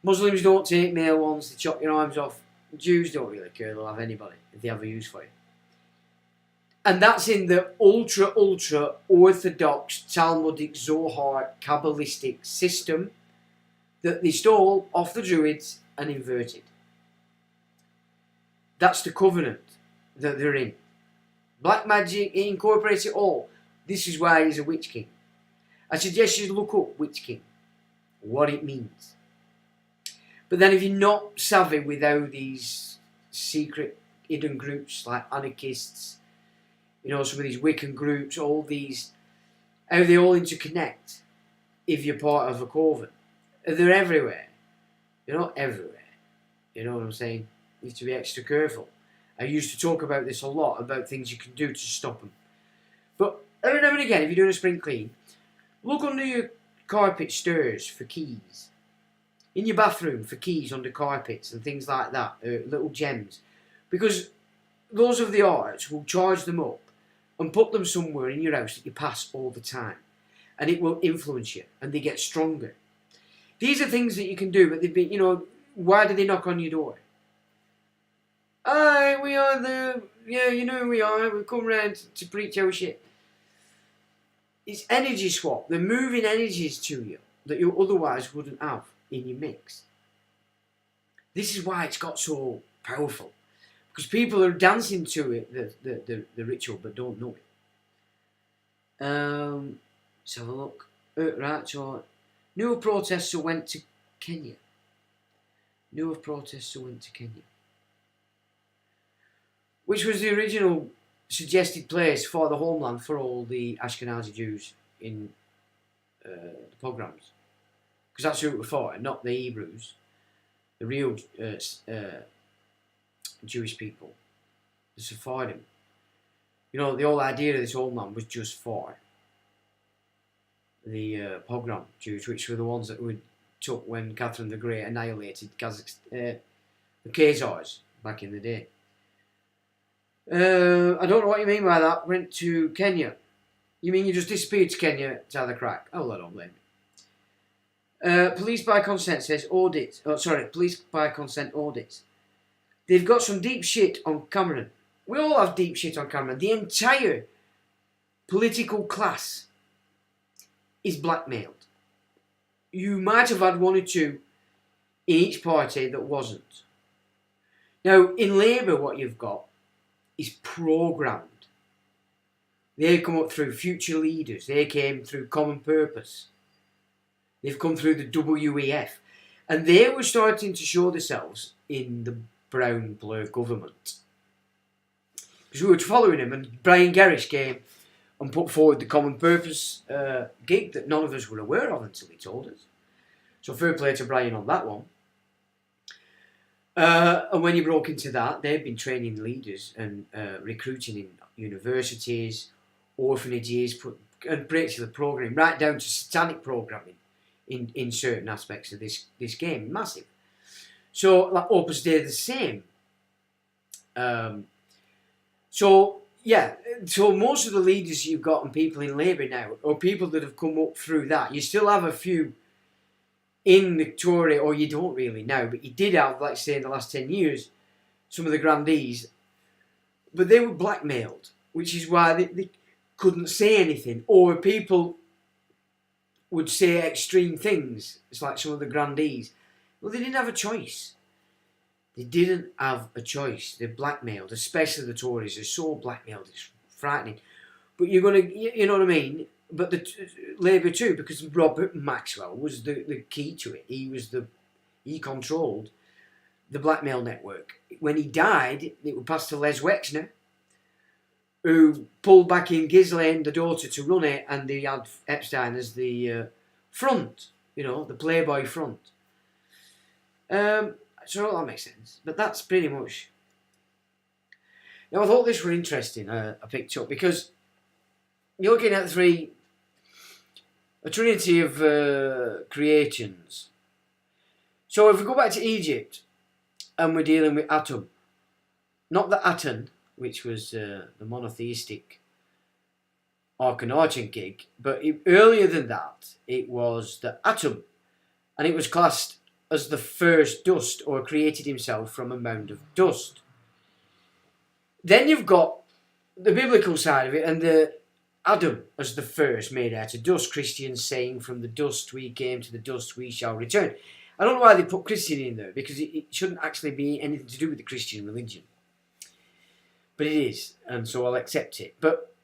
Muslims don't take male ones, they chop your arms off. Jews don't really care, they'll have anybody if they have a use for you. And that's in the ultra orthodox Talmudic Zohar Kabbalistic system that they stole off the Druids and inverted. That's the covenant that they're in. Black magic, he incorporates it all. This is why he's a witch king. I suggest you look up witch king, what it means. But then if you're not savvy with how these secret hidden groups like anarchists, you know, some of these Wiccan groups, all these, how they all interconnect if you're part of a coven. they're everywhere. They're not everywhere. You know what I'm saying? You have to be extra careful. I used to talk about this a lot, about things you can do to stop them. But every now and again, if you're doing a spring clean, look under your carpet stairs for keys. In your bathroom for keys under carpets and things like that, little gems. Because those of the arts will charge them up and put them somewhere in your house that you pass all the time. And it will influence you, and they get stronger. These are things that you can do, but they've been, why do they knock on your door? Aye, we are who we are, we've come round to preach our shit. It's energy swap. They're moving energies to you that you otherwise wouldn't have in your mix. This is why it's got so powerful. Because people are dancing to it, the ritual, but don't know it. Let's have a look. Right, so new protester went to Kenya. Which was the original suggested place for the homeland for all the Ashkenazi Jews in the pogroms. Because that's who it was for, not the Hebrews, the real Jewish people, the Sephardim. The whole idea of this homeland was just for the pogrom Jews, which were the ones that we took when Catherine the Great annihilated the Khazars back in the day. I don't know what you mean by that. Went to Kenya. You mean you just disappeared to Kenya to have a crack? Oh, I don't blame you. Police by consent says audit. Police by consent audits. They've got some deep shit on Cameron. We all have deep shit on Cameron. The entire political class is blackmailed. You might have had one or two in each party that wasn't. Now, in Labour, what you've got is programmed. They come up through future leaders. They came through Common Purpose. They've come through the WEF. And they were starting to show themselves in the Brown Blur government. Because we were following him, and Brian Gerrish came and put forward the Common Purpose gig that none of us were aware of until he told us. So fair play to Brian on that one. And when he broke into that, they've been training leaders and recruiting in universities, orphanages, and basically programming, right down to satanic programming in certain aspects of this game. Massive. So, like Opus Dei the same. So most of the leaders you've got and people in Labour now are people that have come up through that. You still have a few in the Tory, or you don't really now, but you did have, like say, in the last 10 years, some of the grandees, but they were blackmailed, which is why they couldn't say anything, or people would say extreme things. It's like some of the grandees. Well, they didn't have a choice. They didn't have a choice. They're blackmailed, especially the Tories. They're so blackmailed, it's frightening. But you're going to, you know what I mean? But the Labour too, because Robert Maxwell was the key to it. He controlled the blackmail network. When he died, it was passed to Les Wexner, who pulled back in Ghislaine, the daughter, to run it, and they had Epstein as the front, the Playboy front. So that makes sense. But that's pretty much. Now I thought this were interesting. I picked up because you're looking at a trinity of creations. So if we go back to Egypt and we're dealing with Atum, not the Aten, which was the monotheistic Akhenaten gig, but earlier than that, it was the Atum, and it was classed as the first dust, or created himself from a mound of dust. Then you've got the biblical side of it, and the Adam as the first made out of dust. Christians saying, from the dust we came, to the dust we shall return. I don't know why they put Christian in there, because it shouldn't actually be anything to do with the Christian religion. But it is, and so I'll accept it. But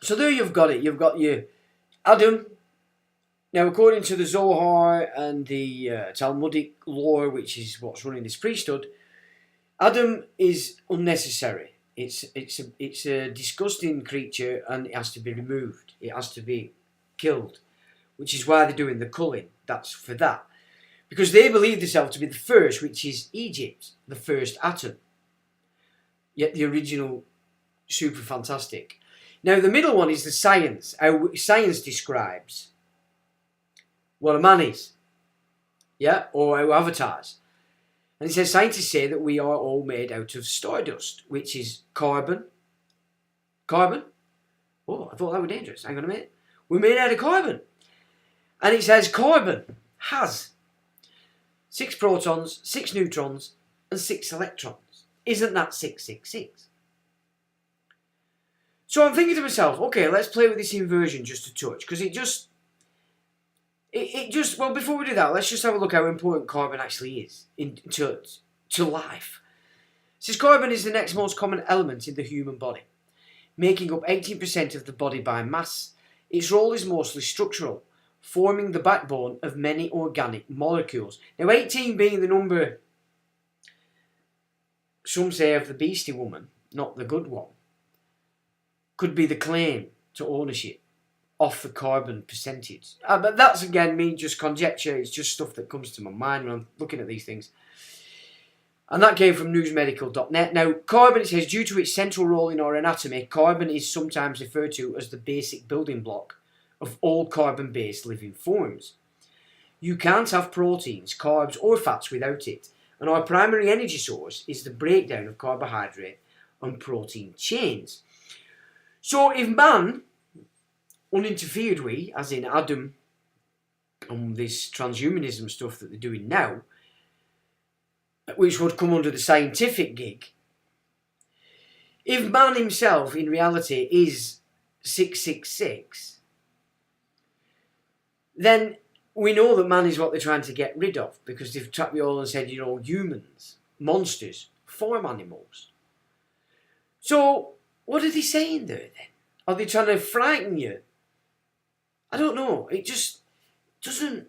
so there you've got it. You've got your Adam. Now, according to the Zohar and the Talmudic lore, which is what's running this priesthood, Adam is unnecessary. It's a disgusting creature, and it has to be removed. It has to be killed. which is why they're doing the culling. That's for that. Because they believe themselves to be the first, which is Egypt, the first atom. Yet the original, super fantastic. Now the middle one is the science. How science describes what a man is. Yeah, or how avatars. And it says scientists say that we are all made out of stardust, which is carbon. Carbon? Oh, I thought that was dangerous. Hang on a minute. We're made out of carbon. And it says carbon has 6 protons, 6 neutrons, and 6 electrons. Isn't that 666? So I'm thinking to myself, okay, let's play with this inversion just a touch, because it just, well, before we do that, let's just have a look how important carbon actually is to life. It says carbon is the next most common element in the human body, making up 18% of the body by mass. Its role is mostly structural, forming the backbone of many organic molecules. Now, 18 being the number, some say, of the beastie woman, not the good one, could be the claim to ownership off the carbon percentage. But that's, again, me just conjecture. It's just stuff that comes to my mind when I'm looking at these things. And that came from newsmedical.net. Now, carbon, it says, due to its central role in our anatomy, carbon is sometimes referred to as the basic building block of all carbon-based living forms. You can't have proteins, carbs or fats without it, and our primary energy source is the breakdown of carbohydrate and protein chains. So if man, uninterfered with, as in Adam and this transhumanism stuff that they're doing now, which would come under the scientific gig, if man himself in reality is 666, then we know that man is what they're trying to get rid of, because they've trapped you all and said, you know, humans, monsters, farm animals. So, what are they saying there then? Are they trying to frighten you? I don't know. It just doesn't.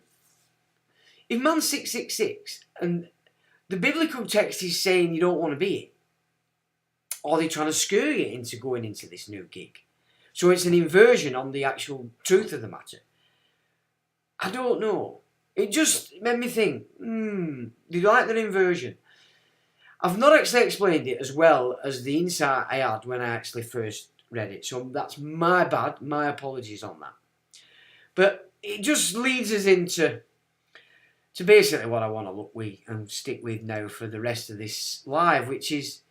If man's 666 and the biblical text is saying you don't want to be it, are they trying to scare you into going into this new gig? So it's an inversion on the actual truth of the matter. I don't know. It just made me think, do you like that inversion? I've not actually explained it as well as the insight I had when I actually first read it. So that's my bad. My apologies on that. But it just leads us into basically what I want to look with and stick with now for the rest of this live, which is,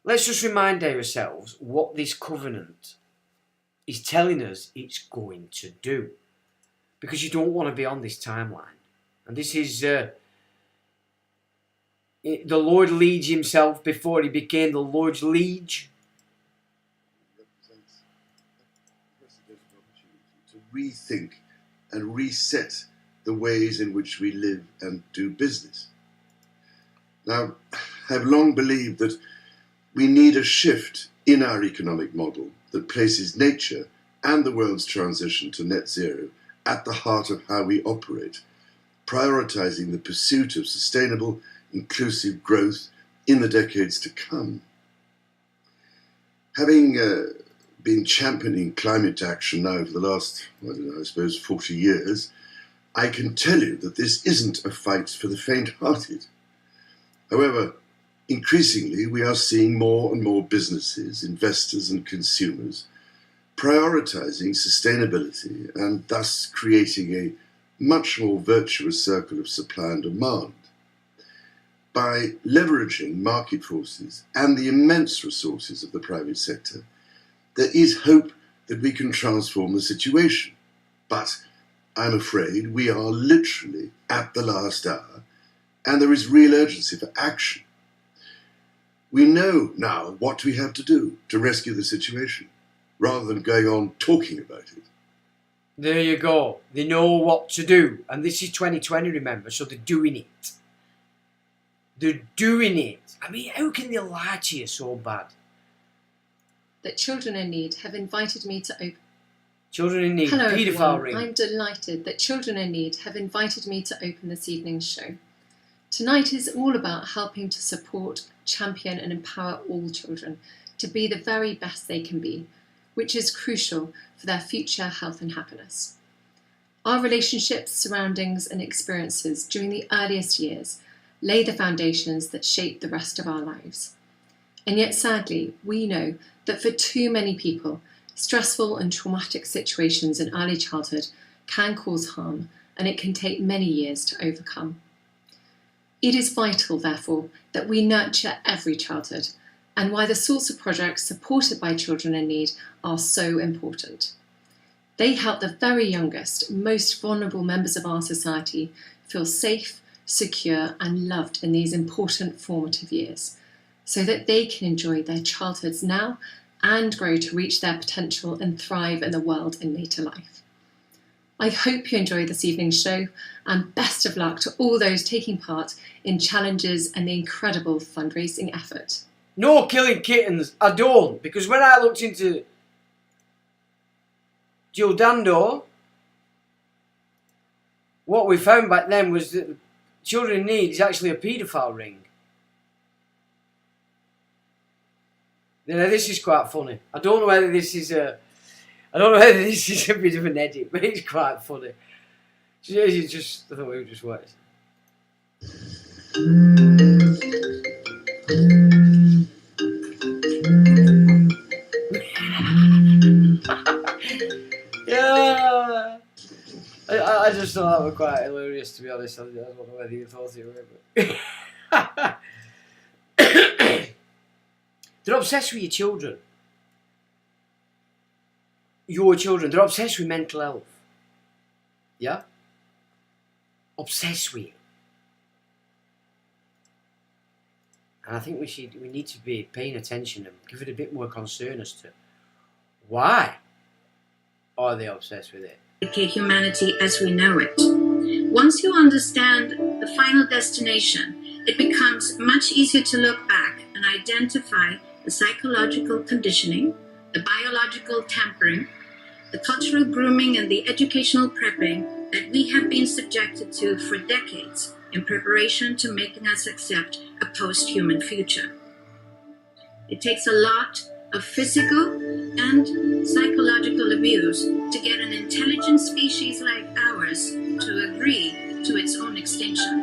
let's just remind ourselves what this covenant is telling us it's going to do. Because you don't want to be on this timeline. And this is the Lord Liege himself before he became the Lord's Liege. It represents an opportunity to rethink and reset the ways in which we live and do business. Now, I've long believed that we need a shift in our economic model that places nature and the world's transition to net zero at the heart of how we operate, prioritizing the pursuit of sustainable, inclusive growth in the decades to come. Having been championing climate action now for the last, I suppose, 40 years, I can tell you that this isn't a fight for the faint-hearted. However, increasingly we are seeing more and more businesses, investors and consumers prioritizing sustainability and thus creating a much more virtuous circle of supply and demand. By leveraging market forces and the immense resources of the private sector, there is hope that we can transform the situation. But I'm afraid we are literally at the last hour, and there is real urgency for action. We know now what we have to do to rescue the situation, rather than going on talking about it. There you go. They know what to do. And this is 2020, remember, so they're doing it. They're doing it. I mean, how can they lie to you so bad? That Children in Need have invited me to open... Children in Need, Hello paedophile everyone, ring. I'm delighted that Children in Need have invited me to open this evening's show. Tonight is all about helping to support, champion and empower all children to be the very best they can be, which is crucial for their future health and happiness. Our relationships, surroundings, and experiences during the earliest years lay the foundations that shape the rest of our lives. And yet, sadly, we know that for too many people, stressful and traumatic situations in early childhood can cause harm, and it can take many years to overcome. It is vital, therefore, that we nurture every childhood, and why the sorts of projects supported by children in need are so important. They help the very youngest, most vulnerable members of our society feel safe, secure, and loved in these important formative years, so that they can enjoy their childhoods now and grow to reach their potential and thrive in the world in later life. I hope you enjoyed this evening's show, and best of luck to all those taking part in challenges and the incredible fundraising effort. No killing kittens, I don't, because when I looked into Gildando, what we found back then was that Children in Need is actually a paedophile ring. You know, this is quite funny. I don't know whether this is a bit of an edit, but it's quite funny. I thought we would just watch. Yeah, I just thought that was quite hilarious, to be honest. I don't know whether you thought it were, but they're obsessed with your children. Your children, they're obsessed with mental health. Yeah? Obsessed with it. And I think we need to be paying attention and give it a bit more concern as to why are they obsessed with it. Humanity as we know it. Once you understand the final destination, it becomes much easier to look back and identify the psychological conditioning, the biological tampering, the cultural grooming, and the educational prepping that we have been subjected to for decades in preparation to making us accept a post-human future. It takes a lot of physical and psychological abuse to get an intelligent species like ours to agree to its own extinction.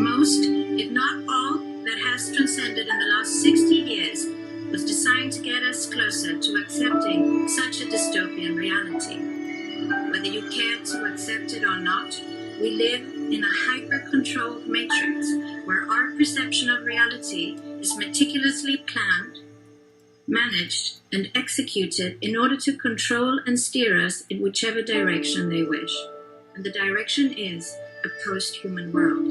Most, if not all, that has transcended in the last 60 years was designed to get us closer to accepting such a dystopian reality. Whether you care to accept it or not, we live in a hyper-controlled matrix where our perception of reality is meticulously planned, managed, and executed in order to control and steer us in whichever direction they wish. And the direction is a post-human world.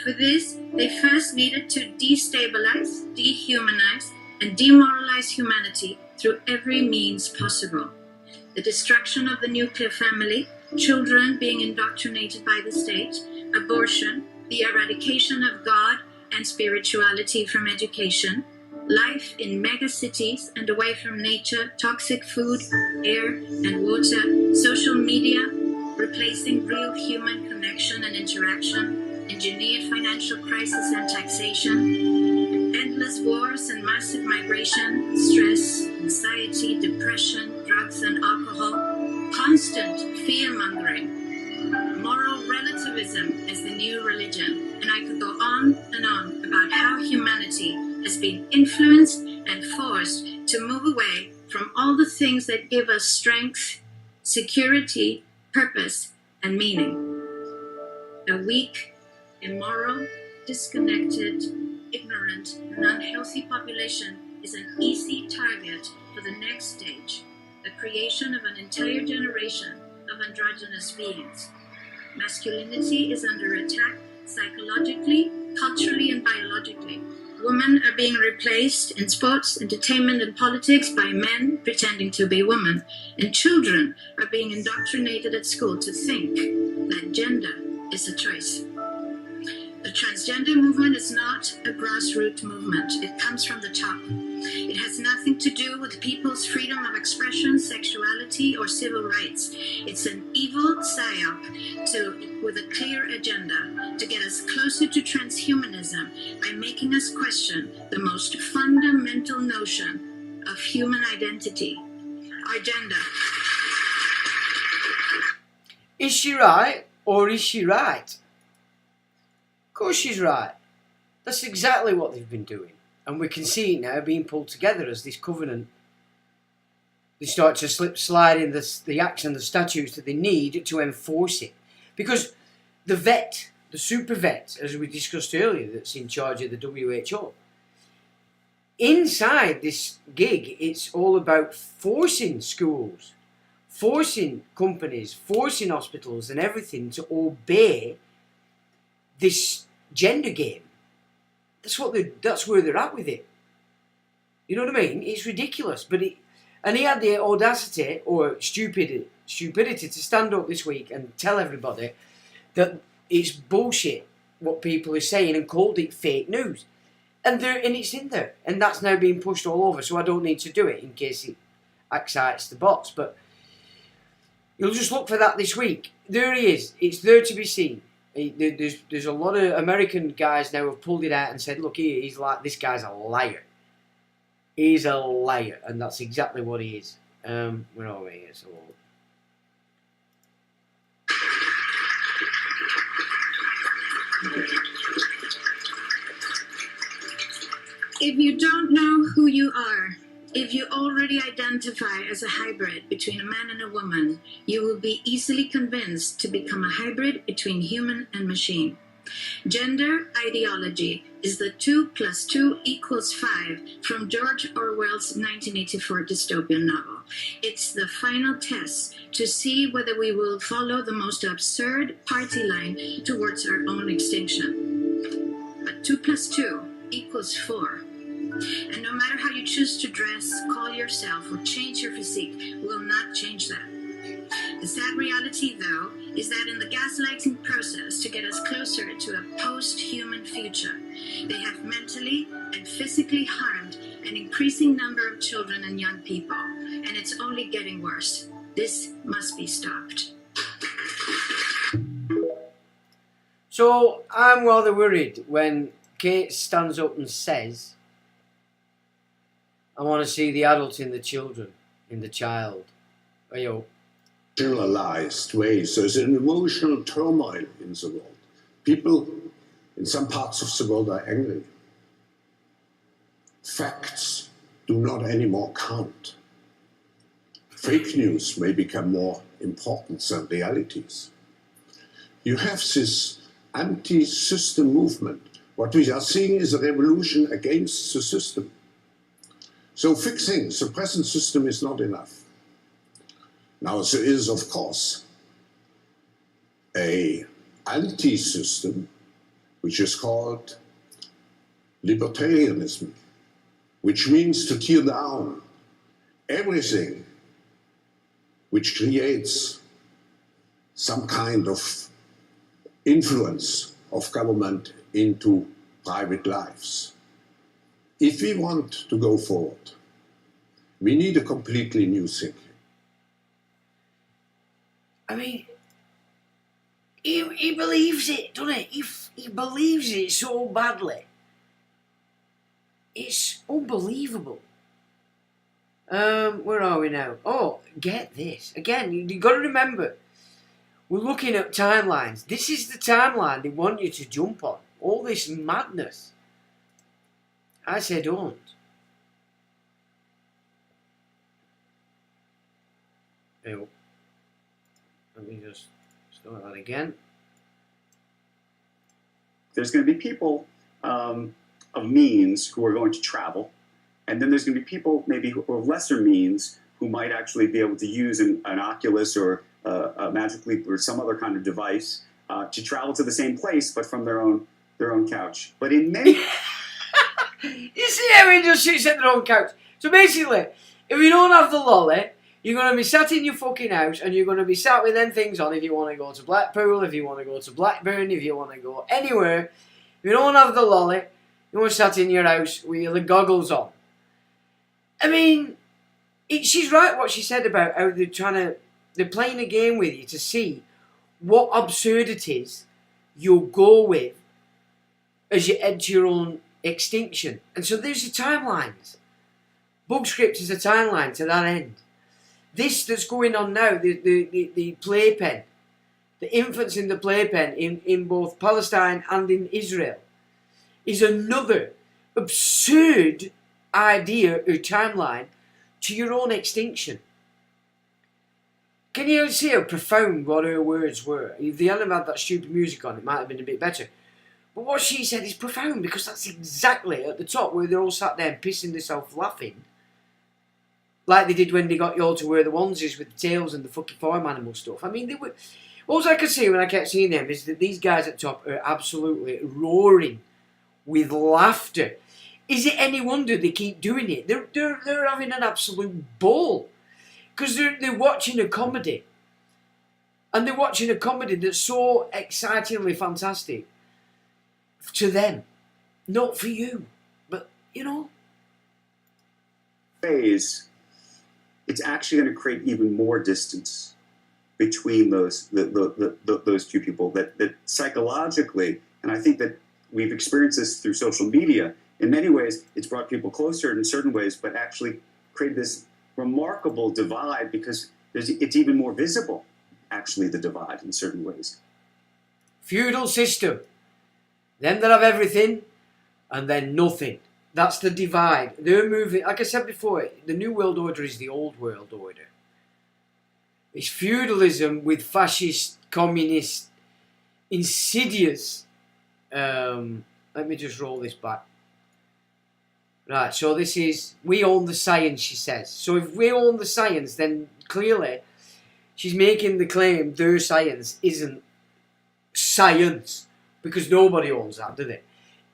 For this, they first needed to destabilize, dehumanize, and demoralize humanity through every means possible. The destruction of the nuclear family, children being indoctrinated by the state, abortion, the eradication of God and spirituality from education, life in megacities and away from nature, toxic food, air and water, social media, replacing real human connection and interaction, engineered financial crisis and taxation, endless wars and massive migration, stress, anxiety, depression, drugs and alcohol, constant fear-mongering, moral relativism as the new religion, and I could go on and on about how humanity has been influenced and forced to move away from all the things that give us strength, security, purpose, and meaning. A weak, immoral, disconnected, ignorant, and unhealthy population is an easy target for the next stage, the creation of an entire generation of androgynous beings. Masculinity is under attack psychologically, culturally, and biologically. Women are being replaced in sports, entertainment, and politics by men pretending to be women, and children are being indoctrinated at school to think that gender is a choice. The transgender movement is not a grassroots movement. It comes from the top. It has nothing to do with people's freedom of expression, sexuality, or civil rights. It's an evil psyop with a clear agenda to get us closer to transhumanism by making us question the most fundamental notion of human identity, our gender. Is she right or is she right? Of course she's right. That's exactly what they've been doing. And we can see it now being pulled together as this covenant. They start to slide in the acts and the statutes that they need to enforce it. Because the vet, the super vet, as we discussed earlier, that's in charge of the WHO, inside this gig, it's all about forcing schools, forcing companies, forcing hospitals and everything to obey this gender game. That's where they're at with it. You know what I mean? It's ridiculous. And he had the audacity or stupidity to stand up this week and tell everybody that it's bullshit what people are saying and called it fake news. And it's in there. And that's now being pushed all over, so I don't need to do it in case it excites the bots. But you'll just look for that this week. There he is. It's there to be seen. There's a lot of American guys now have pulled it out and said, look, he's like, this guy's a liar. He's a liar, and that's exactly what he is. Where are we? So, If you don't know who you are, if you already identify as a hybrid between a man and a woman, you will be easily convinced to become a hybrid between human and machine. Gender ideology is the 2 + 2 = 5 from George Orwell's 1984 dystopian novel. It's the final test to see whether we will follow the most absurd party line towards our own extinction. But 2 + 2 = 4. And no matter how you choose to dress, call yourself, or change your physique, will not change that. The sad reality, though, is that in the gaslighting process to get us closer to a post-human future, they have mentally and physically harmed an increasing number of children and young people, and it's only getting worse. This must be stopped. So I'm rather worried when Kate stands up and says, I want to see the adult in the children, in the child. Generalized ways. There's an emotional turmoil in the world. People in some parts of the world are angry. Facts do not anymore count. Fake news may become more important than realities. You have this anti-system movement. What we are seeing is a revolution against the system. So fixing the present system is not enough. Now, there is, of course, an anti-system, which is called libertarianism, which means to tear down everything which creates some kind of influence of government into private lives. If we want to go forward, we need a completely new thinking. I mean, he believes it, doesn't he? He believes it so badly. It's unbelievable. Where are we now? Oh, get this. Again, you've got to remember, we're looking at timelines. This is the timeline they want you to jump on. All this madness. I say don't. Ew. Let me just start that again. There's going to be people of means who are going to travel, and then there's going to be people maybe who are lesser means who might actually be able to use an Oculus or a Magic Leap or some other kind of device to travel to the same place, but from their own couch. But in many, you see how he just sits at their own couch. So basically, if you don't have the lolly, you're going to be sat in your fucking house and you're going to be sat with them things on if you want to go to Blackpool, if you want to go to Blackburn, if you want to go anywhere. If you don't have the lolly, you're sat in your house with your goggles on. I mean, she's right what she said about how they're playing a game with you to see what absurdities you'll go with as you head to your own extinction. And so there's the timelines. Bug script is a timeline to that end. This that's going on now, the playpen, the infants in the playpen in both Palestine and in Israel, is another absurd idea or timeline to your own extinction. Can you see how profound what her words were? If they hadn't had that stupid music on, it might have been a bit better. But what she said is profound, because that's exactly at the top where they're all sat there and pissing themselves laughing. Like they did when they got you all to wear the onesies with the tails and the fucking farm animal stuff. I mean, they were... All I could see when I kept seeing them is that these guys at top are absolutely roaring with laughter. Is it any wonder they keep doing it? They're having an absolute ball. Because they're watching a comedy. And they're watching a comedy that's so excitingly fantastic to them. Not for you. But, you know. Phase, it's actually going to create even more distance between those two people. That psychologically, and I think that we've experienced this through social media, in many ways it's brought people closer in certain ways, but actually created this remarkable divide because it's even more visible, actually, the divide in certain ways. Feudal system. Them that have everything, and then nothing. That's the divide. They're moving, like I said before, the New World Order is the Old World Order. It's feudalism with fascist, communist, insidious. Let me just roll this back. Right, so this is, we own the science, she says. So if we own the science, then clearly she's making the claim their science isn't science. Because nobody owns that, do they?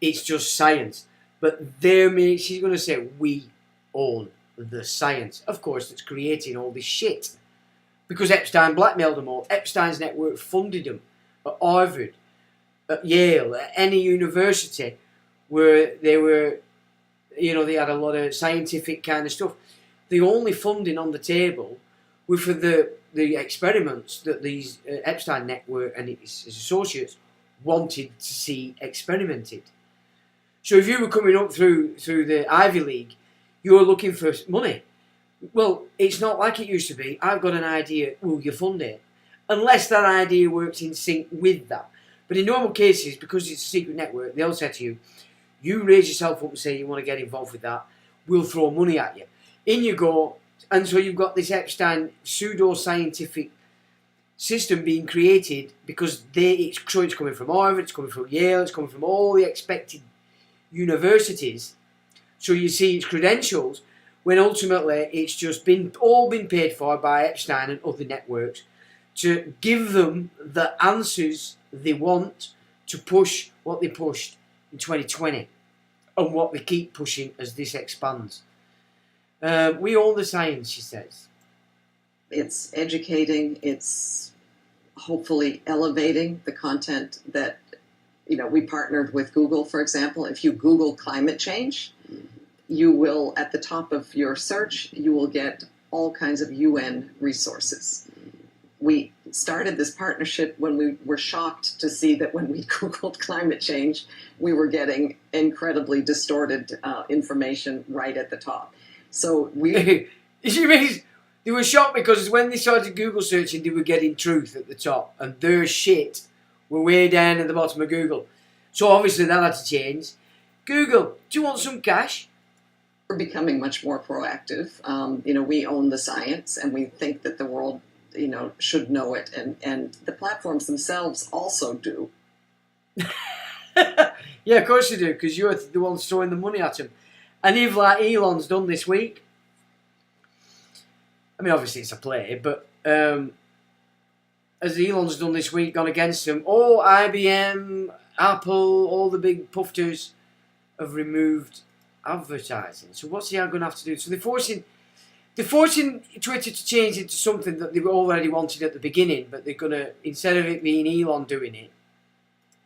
It's just science. But she's going to say, we own the science. Of course, it's creating all this shit. Because Epstein blackmailed them all. Epstein's network funded them at Harvard, at Yale, at any university where they were, you know, they had a lot of scientific kind of stuff. The only funding on the table were for the experiments that these Epstein network and his associates wanted to see experimented. So if you were coming up through the Ivy League, you were looking for money. Well, it's not like it used to be. I've got an idea, will you fund it? Unless that idea works in sync with that. But in normal cases, because it's a secret network, they'll say to you, you raise yourself up and say you want to get involved with that, we'll throw money at you. In you go, and so you've got this Epstein pseudo-scientific system being created because it's coming from Harvard, it's coming from Yale, it's coming from all the expected universities. So you see its credentials, when ultimately it's just all been paid for by Epstein and other networks to give them the answers they want to push what they pushed in 2020 and what they keep pushing as this expands. We own the science, she says. It's educating, it's hopefully elevating the content that, you know, we partnered with Google, for example. If you Google climate change, you will, at the top of your search, you will get all kinds of UN resources. We started this partnership when we were shocked to see that when we Googled climate change, we were getting incredibly distorted information right at the top. So we... She means they were shocked because when they started Google searching, they were getting truth at the top, and their shit were way down at the bottom of Google. So obviously that had to change. Google, do you want some cash? We're becoming much more proactive. You know, we own the science, and we think that the world, you know, should know it, and the platforms themselves also do. Yeah, of course you do, because you're the ones throwing the money at them. And if, like Elon's done this week, I mean, obviously it's a play, but as Elon's done this week, gone against them, IBM, Apple, all the big pufters have removed advertising. So what's he going to have to do? So they're forcing Twitter to change it to something that they already wanted at the beginning, but they're going to, instead of it being Elon doing it,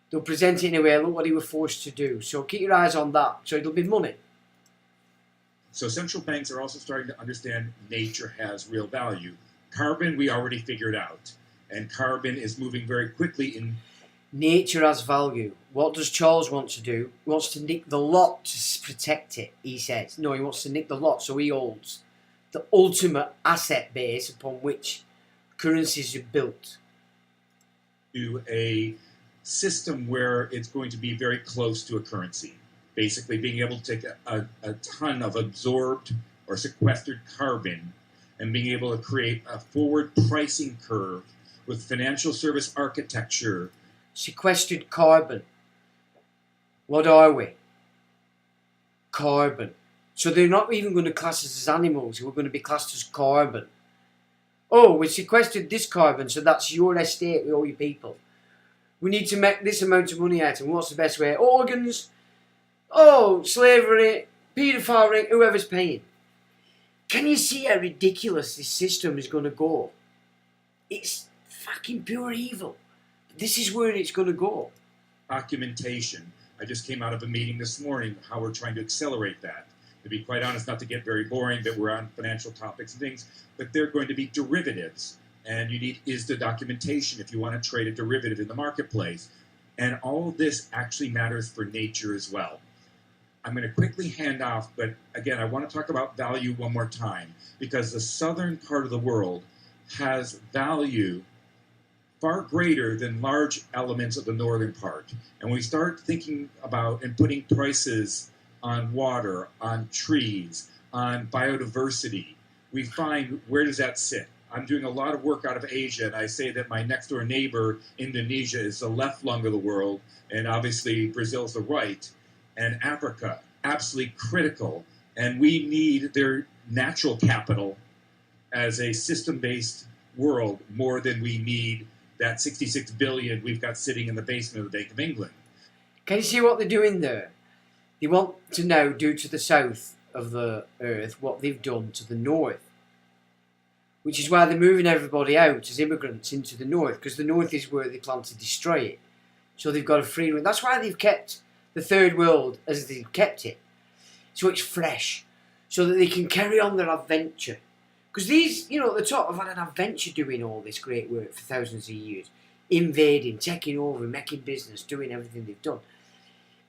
they'll present it in a way, look what he was forced to do. So keep your eyes on that. So it'll be money. So central banks are also starting to understand nature has real value. Carbon, we already figured out. And carbon is moving very quickly in... Nature has value. What does Charles want to do? He wants to nick the lot to protect it, he says. No, he wants to nick the lot, so he holds the ultimate asset base upon which currencies are built. to a system where it's going to be very close to a currency. Basically, being able to take a ton of absorbed or sequestered carbon and being able to create a forward pricing curve with financial service architecture. Sequestered carbon. What are we? Carbon. So they're not even going to class us as animals. We're going to be classed as carbon. Oh, we sequestered this carbon, so that's your estate with all your people. We need to make this amount of money out, and what's the best way? Organs. Oh, slavery, paedophilia, whoever's paying. Can you see how ridiculous this system is going to go? It's fucking pure evil. This is where it's going to go. Documentation. I just came out of a meeting this morning how we're trying to accelerate that. To be quite honest, not to get very boring, but we're on financial topics and things, but they're going to be derivatives. And you need ISDA documentation if you want to trade a derivative in the marketplace. And all of this actually matters for nature as well. I'm going to quickly hand off, but again, I want to talk about value one more time, because the southern part of the world has value far greater than large elements of the northern part. And when we start thinking about and putting prices on water, on trees, on biodiversity, we find, where does that sit? I'm doing a lot of work out of Asia, and I say that my next door neighbor, Indonesia, is the left lung of the world, and obviously Brazil's the right, and Africa, absolutely critical. And we need their natural capital as a system-based world more than we need that 66 billion we've got sitting in the basement of the Bank of England. Can you see what they're doing there? They want to now do to the south of the earth what they've done to the north. Which is why they're moving everybody out as immigrants into the north, because the north is where they plan to destroy it. So they've got a free run. That's why they've kept the third world as they've kept it. So it's fresh. So that they can carry on their adventure. Because these, at the top have had an adventure doing all this great work for thousands of years. Invading, taking over, making business, doing everything they've done.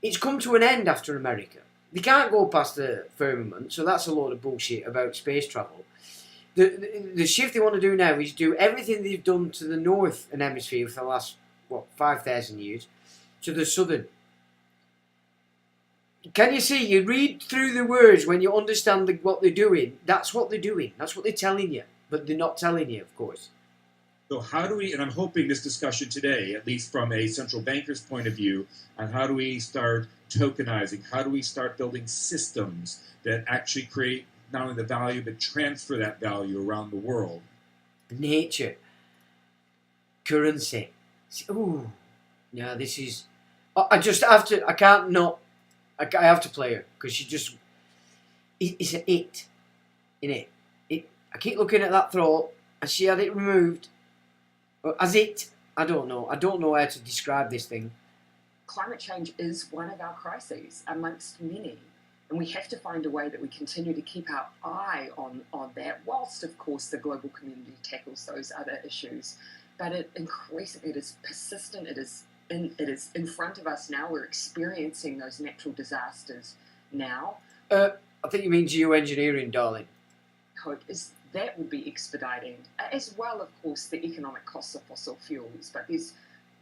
It's come to an end after America. They can't go past the firmament, so that's a load of bullshit about space travel. The shift they want to do now is do everything they've done to the northern hemisphere for the last, 5,000 years, to the southern. Can you see? You read through the words when you understand what they're doing. That's what they're doing. That's what they're telling you. But they're not telling you, of course. So how do we, and I'm hoping this discussion today, at least from a central banker's point of view, on how do we start tokenizing? How do we start building systems that actually create not only the value, but transfer that value around the world? Nature. Currency. Ooh. Yeah, this is... I just have to... I can't not... I have to play her, because she just... It's an it. Innit? I keep looking at that throat, and she had it removed. As it... I don't know. I don't know how to describe this thing. Climate change is one of our crises amongst many. And we have to find a way that we continue to keep our eye on that, whilst, of course, the global community tackles those other issues. But it is persistent, it is in front of us now. We're experiencing those natural disasters now. I think you mean geoengineering, darling. Hope is that would be expediting, as well, of course, the economic costs of fossil fuels. But there's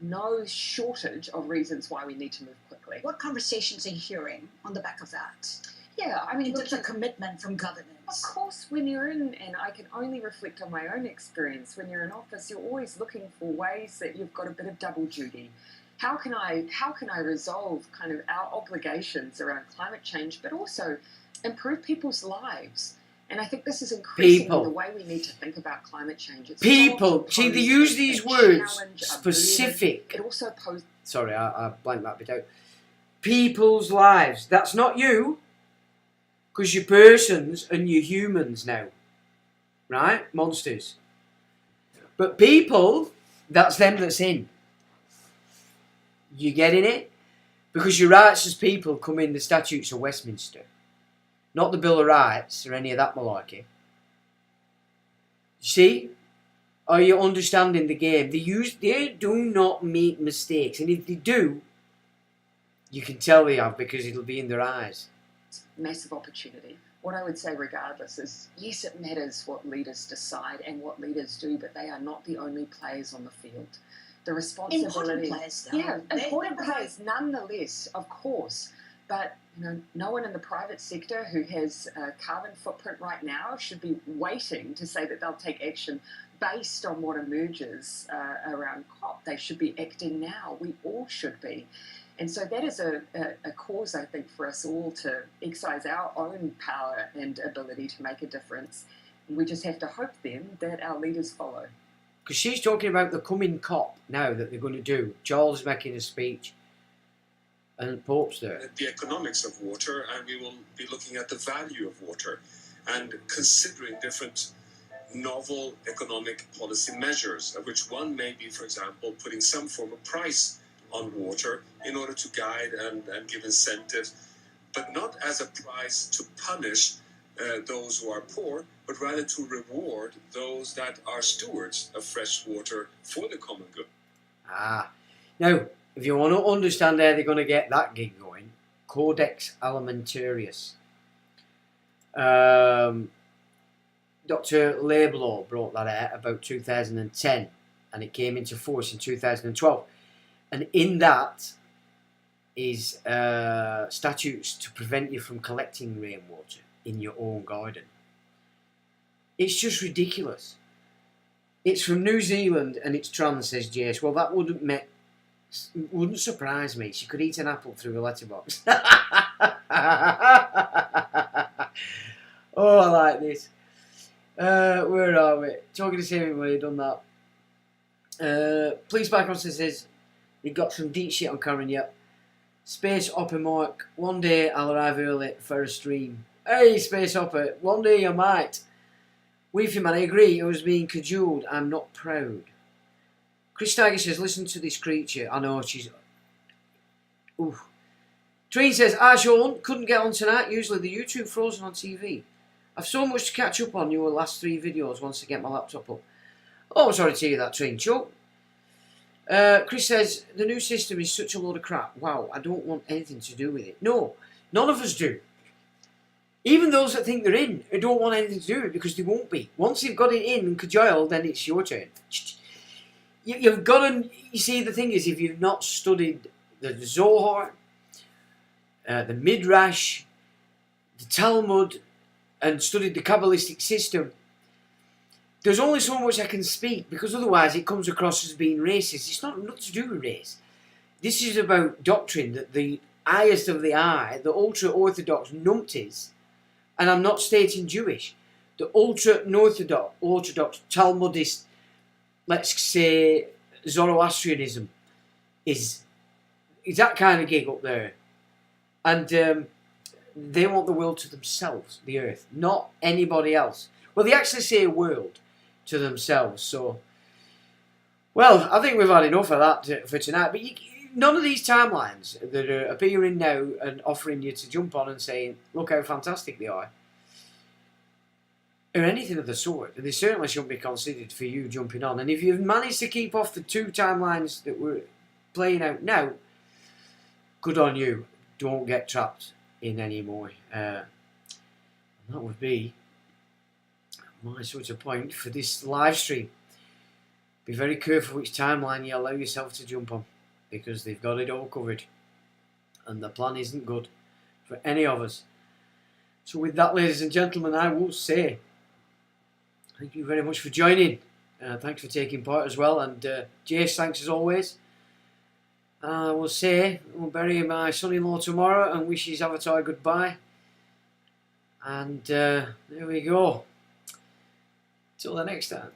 no shortage of reasons why we need to move quickly. What conversations are you hearing on the back of that? Yeah, I mean, in terms of commitment from governments. Of course, when you're in, and I can only reflect on my own experience, when you're in office, you're always looking for ways that you've got a bit of double duty. How can I resolve kind of our obligations around climate change, but also improve people's lives? And I think this is increasingly the way we need to think about climate change. It's people. See, they use these words specific. It also poses... Sorry, I blanked that bit out. People's lives. That's not you. Because you're persons and you're humans now. Right? Monsters. But people, that's them that's in. You getting it? Because your rights as people come in the Statutes of Westminster. Not the Bill of Rights or any of that malarkey. See? Are you understanding the game? They do not make mistakes. And if they do, you can tell they have, because it'll be in their eyes. Massive opportunity. What I would say regardless is, yes, it matters what leaders decide and what leaders do, but they are not the only players on the field. the responsibility. Important players, though. Yeah, They important provide- players, nonetheless, of course. But no one in the private sector who has a carbon footprint right now should be waiting to say that they'll take action based on what emerges around COP. They should be acting now. We all should be. And so that is a cause, I think, for us all to exercise our own power and ability to make a difference. And we just have to hope then that our leaders follow. Because she's talking about the coming COP now that they're going to do. Charles is making a speech. And Pope's there. The economics of water, and we will be looking at the value of water and considering different novel economic policy measures, of which one may be, for example, putting some form of price on water in order to guide and give incentives, but not as a price to punish those who are poor, but rather to reward those that are stewards of fresh water for the common good. Now, if you want to understand how they're going to get that gig going, Codex Alimentarius. Dr. Laidlaw brought that out about 2010, and it came into force in 2012. And in that is statutes to prevent you from collecting rainwater in your own garden. It's just ridiculous. It's from New Zealand and it's trans, says Jace. Well, that wouldn't surprise me. She could eat an apple through a letterbox. Oh, I like this. Where are we? Talking to Sammy when you've done that. Police background says they got some deep shit on Karen. Yep. Space Hopper Mark. One day I'll arrive early for a stream. Hey, Space Hopper. One day you might. Weefy man, I agree. I was being cajoled. I'm not proud. Chris Tiger says, listen to this creature. I know she's. Ooh. Treen says, Sean, couldn't get on tonight. Usually the YouTube frozen on TV. I've so much to catch up on your last 3 videos once I get my laptop up. Oh, I'm sorry to hear that, Treen. Chuck. Chris says, the new system is such a load of crap. Wow, I don't want anything to do with it. No, none of us do. Even those that think they're in don't want anything to do with it because they won't be. Once you've got it in and cajoled, then it's your turn. You've got to, you see, the thing is, if you've not studied the Zohar, the Midrash, the Talmud, and studied the Kabbalistic system, there's only so much I can speak because otherwise it comes across as being racist. It's not nothing to do with race. This is about doctrine that the highest of the high, the ultra-Orthodox numpties, and I'm not stating Jewish, the ultra-Orthodox Talmudist, let's say Zoroastrianism, is that kind of gig up there. And they want the world to themselves, the earth, not anybody else. Well, they actually say world to themselves. So, well, I think we've had enough of that for tonight. But none of these timelines that are appearing now and offering you to jump on and saying, look how fantastic they are anything of the sort. They certainly shouldn't be considered for you jumping on. And if you've managed to keep off the 2 timelines that we're playing out now, good on you. Don't get trapped in any more. That would be my sort of point for this live stream. Be very careful which timeline you allow yourself to jump on, because they've got it all covered and the plan isn't good for any of us. So with that, ladies and gentlemen, I will say thank you very much for joining. Thanks for taking part as well, and Jace, thanks as always. I will say we'll bury my son-in-law tomorrow and wish his avatar goodbye. And there we go. Till the next time.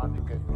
electronic